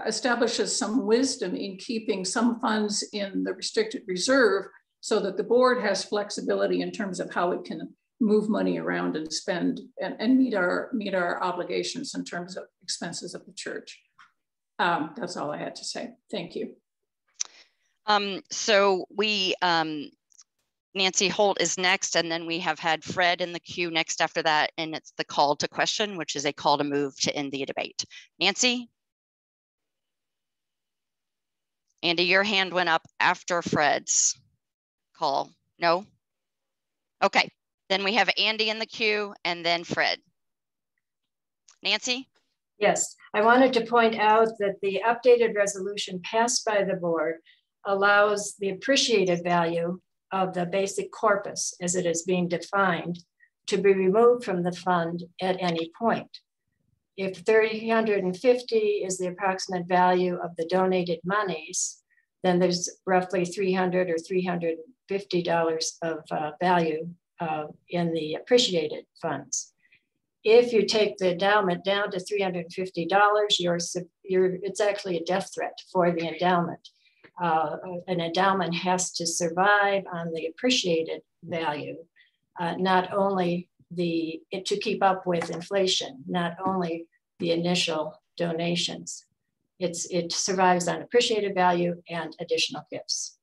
establishes some wisdom in keeping some funds in the restricted reserve so that the board has flexibility in terms of how it can move money around and spend and meet our obligations in terms of expenses of the church. That's all I had to say. Thank you. So Nancy Holt is next, and then we have had Fred in the queue next after that, and it's the call to question, which is a call to move to end the debate. Nancy? Andy, your hand went up after Fred's call. No? Okay, then we have Andy in the queue and then Fred. Nancy? Yes, I wanted to point out that the updated resolution passed by the board allows the appreciated value of the basic corpus as it is being defined to be removed from the fund at any point. If 350 is the approximate value of the donated monies, then there's roughly $300 or $350 of value in the appreciated funds. If you take the endowment down to $350, it's actually a death threat for the endowment. An endowment has to survive on the appreciated value, not only to keep up with inflation, not only the initial donations. It survives on appreciated value and additional gifts.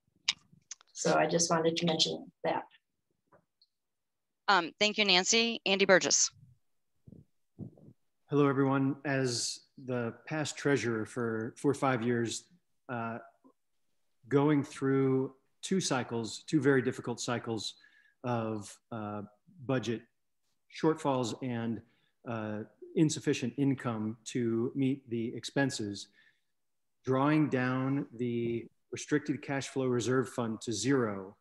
So I just wanted to mention that. Thank you, Nancy. Andy Burgess. Hello, everyone. As the past treasurer for 5 years, going through two very difficult cycles of budget shortfalls and insufficient income to meet the expenses, drawing down the restricted cash flow reserve fund to zero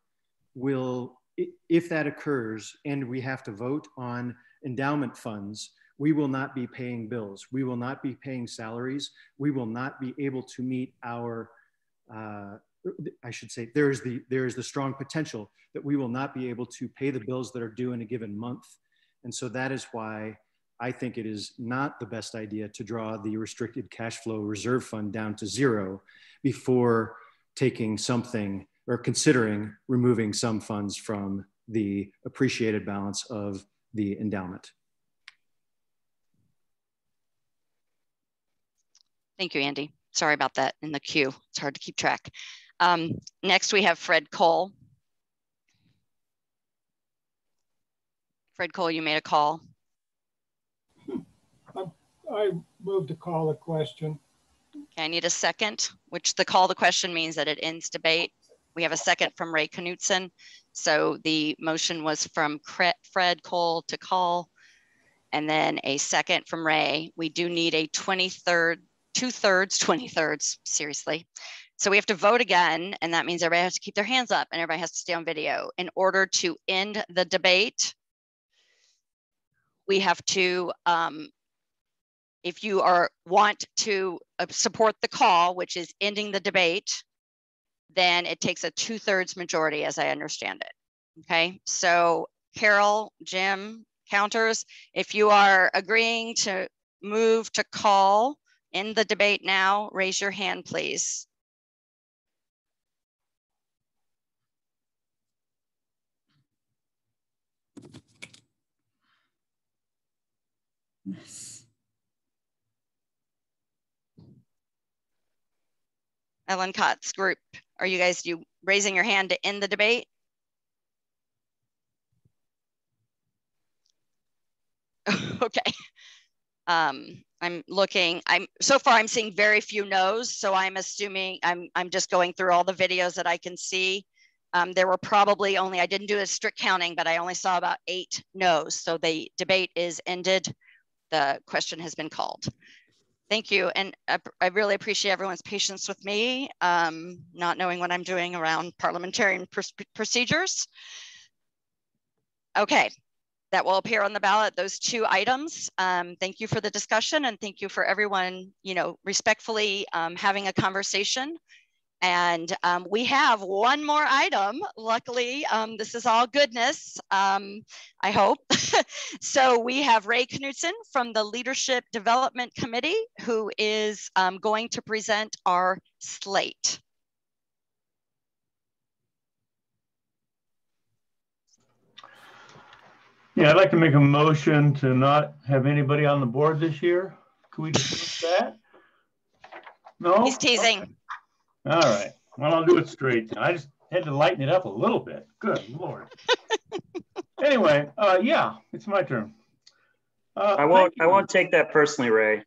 will, if that occurs and we have to vote on endowment funds, we will not be paying bills. We will not be paying salaries. We will not be able to meet our, I should say, there is the strong potential that we will not be able to pay the bills that are due in a given month. And so that is why I think it is not the best idea to draw the restricted cash flow reserve fund down to zero before taking something or considering removing some funds from the appreciated balance of the endowment. Thank you, Andy. Sorry about that in the queue. It's hard to keep track. Next, we have Fred Cole. Fred Cole, you made a call. I moved to call a question. Okay, I need a second, which the call to question means that it ends debate. We have a second from Ray Knutson. So the motion was from Fred Cole to call, and then a second from Ray. We do need a 2/3, seriously. So we have to vote again, and that means everybody has to keep their hands up and everybody has to stay on video. In order to end the debate, we have to, if you want to support the call, which is ending the debate, then it takes a 2/3 majority, as I understand it. Okay, so Carol, Jim, counters, if you are agreeing to move to call in the debate now, raise your hand, please. Ellen Cott's group, are you guys raising your hand to end the debate? Okay. I'm looking, so far I'm seeing very few no's, so I'm assuming, I'm just going through all the videos that I can see. There were probably only, I didn't do a strict counting, but I only saw about 8 no's. So the debate is ended. The question has been called. Thank you. And I really appreciate everyone's patience with me, not knowing what I'm doing around parliamentarian procedures. Okay, that will appear on the ballot, those 2 items. Thank you for the discussion, and thank you for everyone, respectfully having a conversation. And we have one more item. Luckily, this is all goodness, I hope. So we have Ray Knutson from the Leadership Development Committee, who is going to present our slate. Yeah, I'd like to make a motion to not have anybody on the board this year. Can we discuss that? No? He's teasing. Okay. All right. Well, I'll do it straight then. I just had to lighten it up a little bit. Good Lord. Anyway, yeah, it's my turn. I won't take that personally, Ray.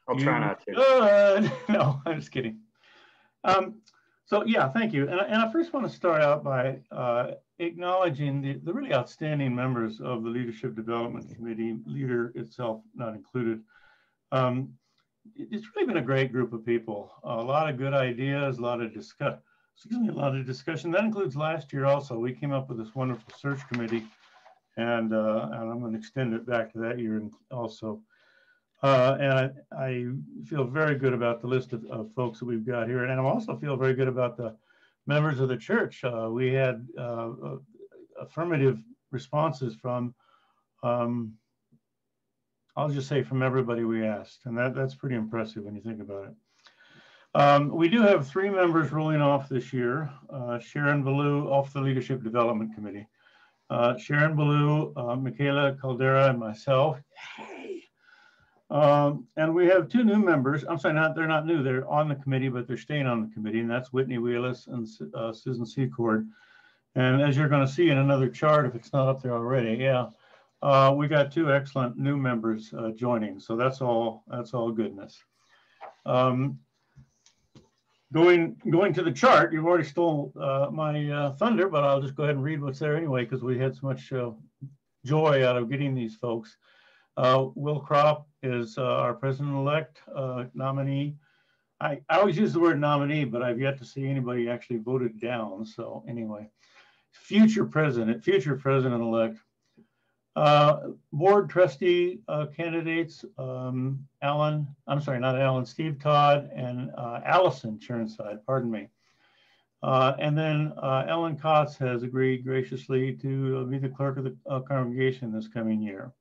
I'll try not to. Good. No, I'm just kidding. So yeah, thank you. And I first want to start out by acknowledging the really outstanding members of the Leadership Development Committee, leader itself not included. It's really been a great group of people. A lot of good ideas, a lot of discussion. That includes last year also. We came up with this wonderful search committee, and I'm going to extend it back to that year also. And I feel very good about the list of folks that we've got here. And I also feel very good about the members of the church. We had affirmative responses from, I'll just say from everybody we asked. And that's pretty impressive when you think about it. We do have 3 members rolling off this year. Sharon Ballou off the Leadership Development Committee. Sharon Ballou, Michaela Caldera, and myself. And we have 2 new members. I'm sorry, they're not new. They're on the committee, but they're staying on the committee, and that's Whitney Wheelis and Susan Secord. And as you're going to see in another chart, if it's not up there already, yeah, we got 2 excellent new members joining. So that's all goodness. Going to the chart, you've already stole my thunder, but I'll just go ahead and read what's there anyway, because we had so much joy out of getting these folks. Will Kropp is our president-elect nominee. I always use the word nominee, but I've yet to see anybody actually voted down. So anyway, future president-elect. Board trustee candidates, Steve Todd and Allison Churnside, pardon me. And then Ellen Kotz has agreed graciously to be the clerk of the congregation this coming year.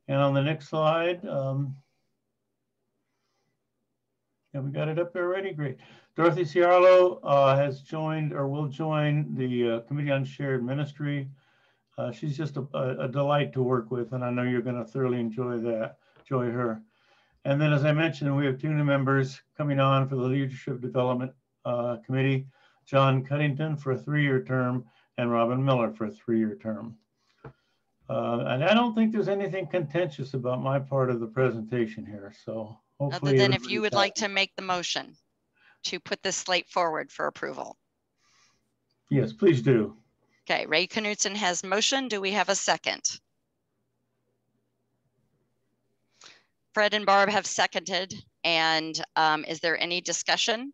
And on the next slide, have we got it up there already? Great. Dorothy Ciarlo has joined or will join the Committee on Shared Ministry. She's just a delight to work with, and I know you're going to thoroughly enjoy her. And then, as I mentioned, we have 2 new members coming on for the Leadership Development Committee, John Cuddington for a 3-year term and Robin Miller for a 3-year term. And I don't think there's anything contentious about my part of the presentation here. So hopefully— Other than if you would like to make the motion to put this slate forward for approval. Yes, please do. Okay, Ray Knutson has motion. Do we have a second? Fred and Barb have seconded. And is there any discussion?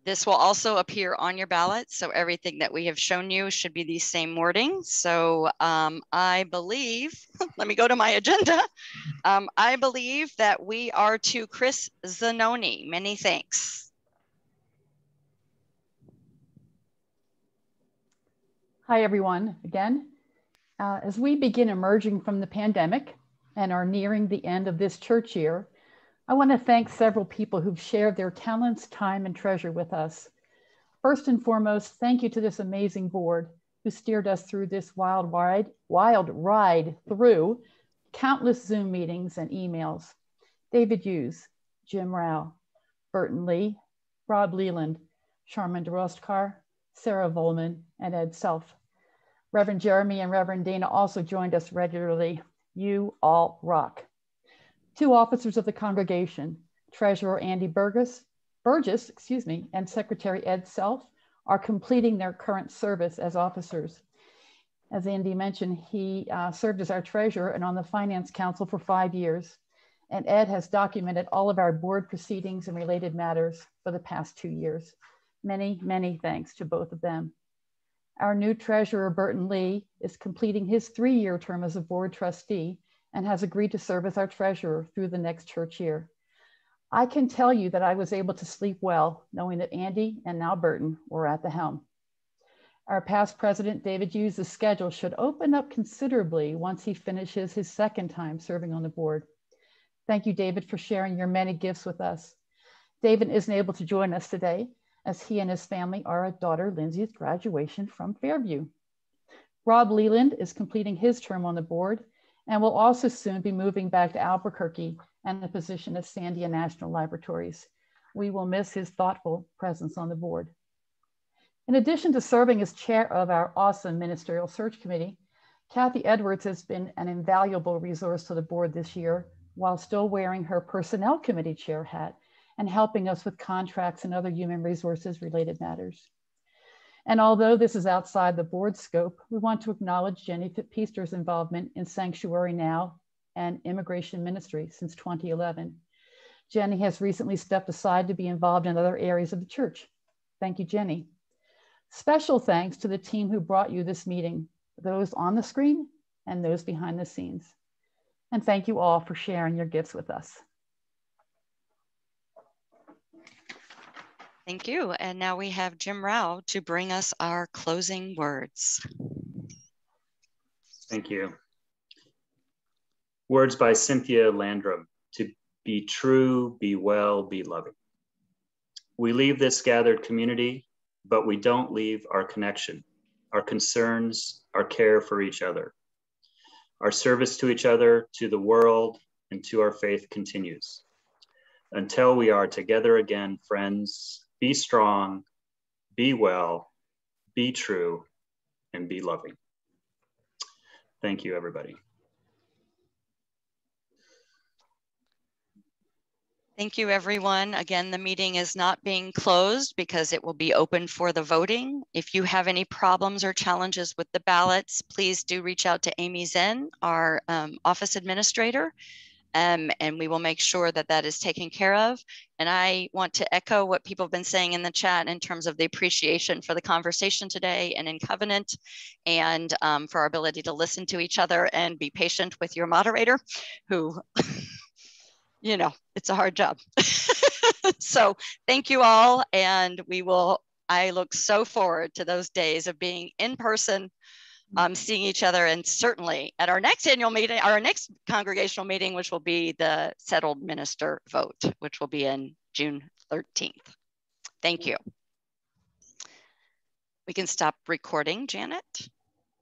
This will also appear on your ballot. So everything that we have shown you should be the same wording. So I believe, let me go to my agenda. I believe that we are to Chris Zanoni. Many thanks. Hi, everyone, again. As we begin emerging from the pandemic and are nearing the end of this church year, I want to thank several people who've shared their talents, time, and treasure with us. First and foremost, thank you to this amazing board. who steered us through this wild ride through countless Zoom meetings and emails. David Hughes, Jim Rao, Burton Lee, Rob Leland, Sharman DeRostkar, Sarah Volman, and Ed Self. Reverend Jeremy and Reverend Dana also joined us regularly. You all rock. 2 officers of the congregation, Treasurer Andy Burgess, and Secretary Ed Self, are completing their current service as officers. As Andy mentioned, he served as our treasurer and on the Finance Council for 5 years. And Ed has documented all of our board proceedings and related matters for the past 2 years. Many, many thanks to both of them. Our new treasurer, Burton Lee, is completing his 3-year term as a board trustee and has agreed to serve as our treasurer through the next church year. I can tell you that I was able to sleep well, knowing that Andy and now Burton were at the helm. Our past president, David Hughes' schedule should open up considerably once he finishes his 2nd time serving on the board. Thank you, David, for sharing your many gifts with us. David isn't able to join us today as he and his family are at daughter Lindsay's graduation from Fairview. Rob Leland is completing his term on the board and will also soon be moving back to Albuquerque and the position of Sandia National Laboratories. We will miss his thoughtful presence on the board. In addition to serving as chair of our awesome ministerial search committee, Kathy Edwards has been an invaluable resource to the board this year while still wearing her personnel committee chair hat and helping us with contracts and other human resources related matters. And although this is outside the board scope, we want to acknowledge Jenny Feaster's involvement in Sanctuary Now and Immigration Ministry since 2011. Jenny has recently stepped aside to be involved in other areas of the church. Thank you, Jenny. Special thanks to the team who brought you this meeting, those on the screen and those behind the scenes. And thank you all for sharing your gifts with us. Thank you. And now we have Jim Rao to bring us our closing words. Thank you. Words by Cynthia Landrum: to be true, be well, be loving. We leave this gathered community, but we don't leave our connection, our concerns, our care for each other. Our service to each other, to the world, and to our faith continues. Until we are together again, friends, be strong, be well, be true, and be loving. Thank you, everybody. Thank you, everyone. Again, the meeting is not being closed because it will be open for the voting. If you have any problems or challenges with the ballots, please do reach out to Amy Zen, our office administrator, and we will make sure that that is taken care of. And I want to echo what people have been saying in the chat in terms of the appreciation for the conversation today and in Covenant, and for our ability to listen to each other and be patient with your moderator who, you know, it's a hard job. So thank you all. And I look so forward to those days of being in person, seeing each other, and certainly at our next annual meeting, our next congregational meeting, which will be the settled minister vote, which will be in June 13th. Thank you. We can stop recording, Janet.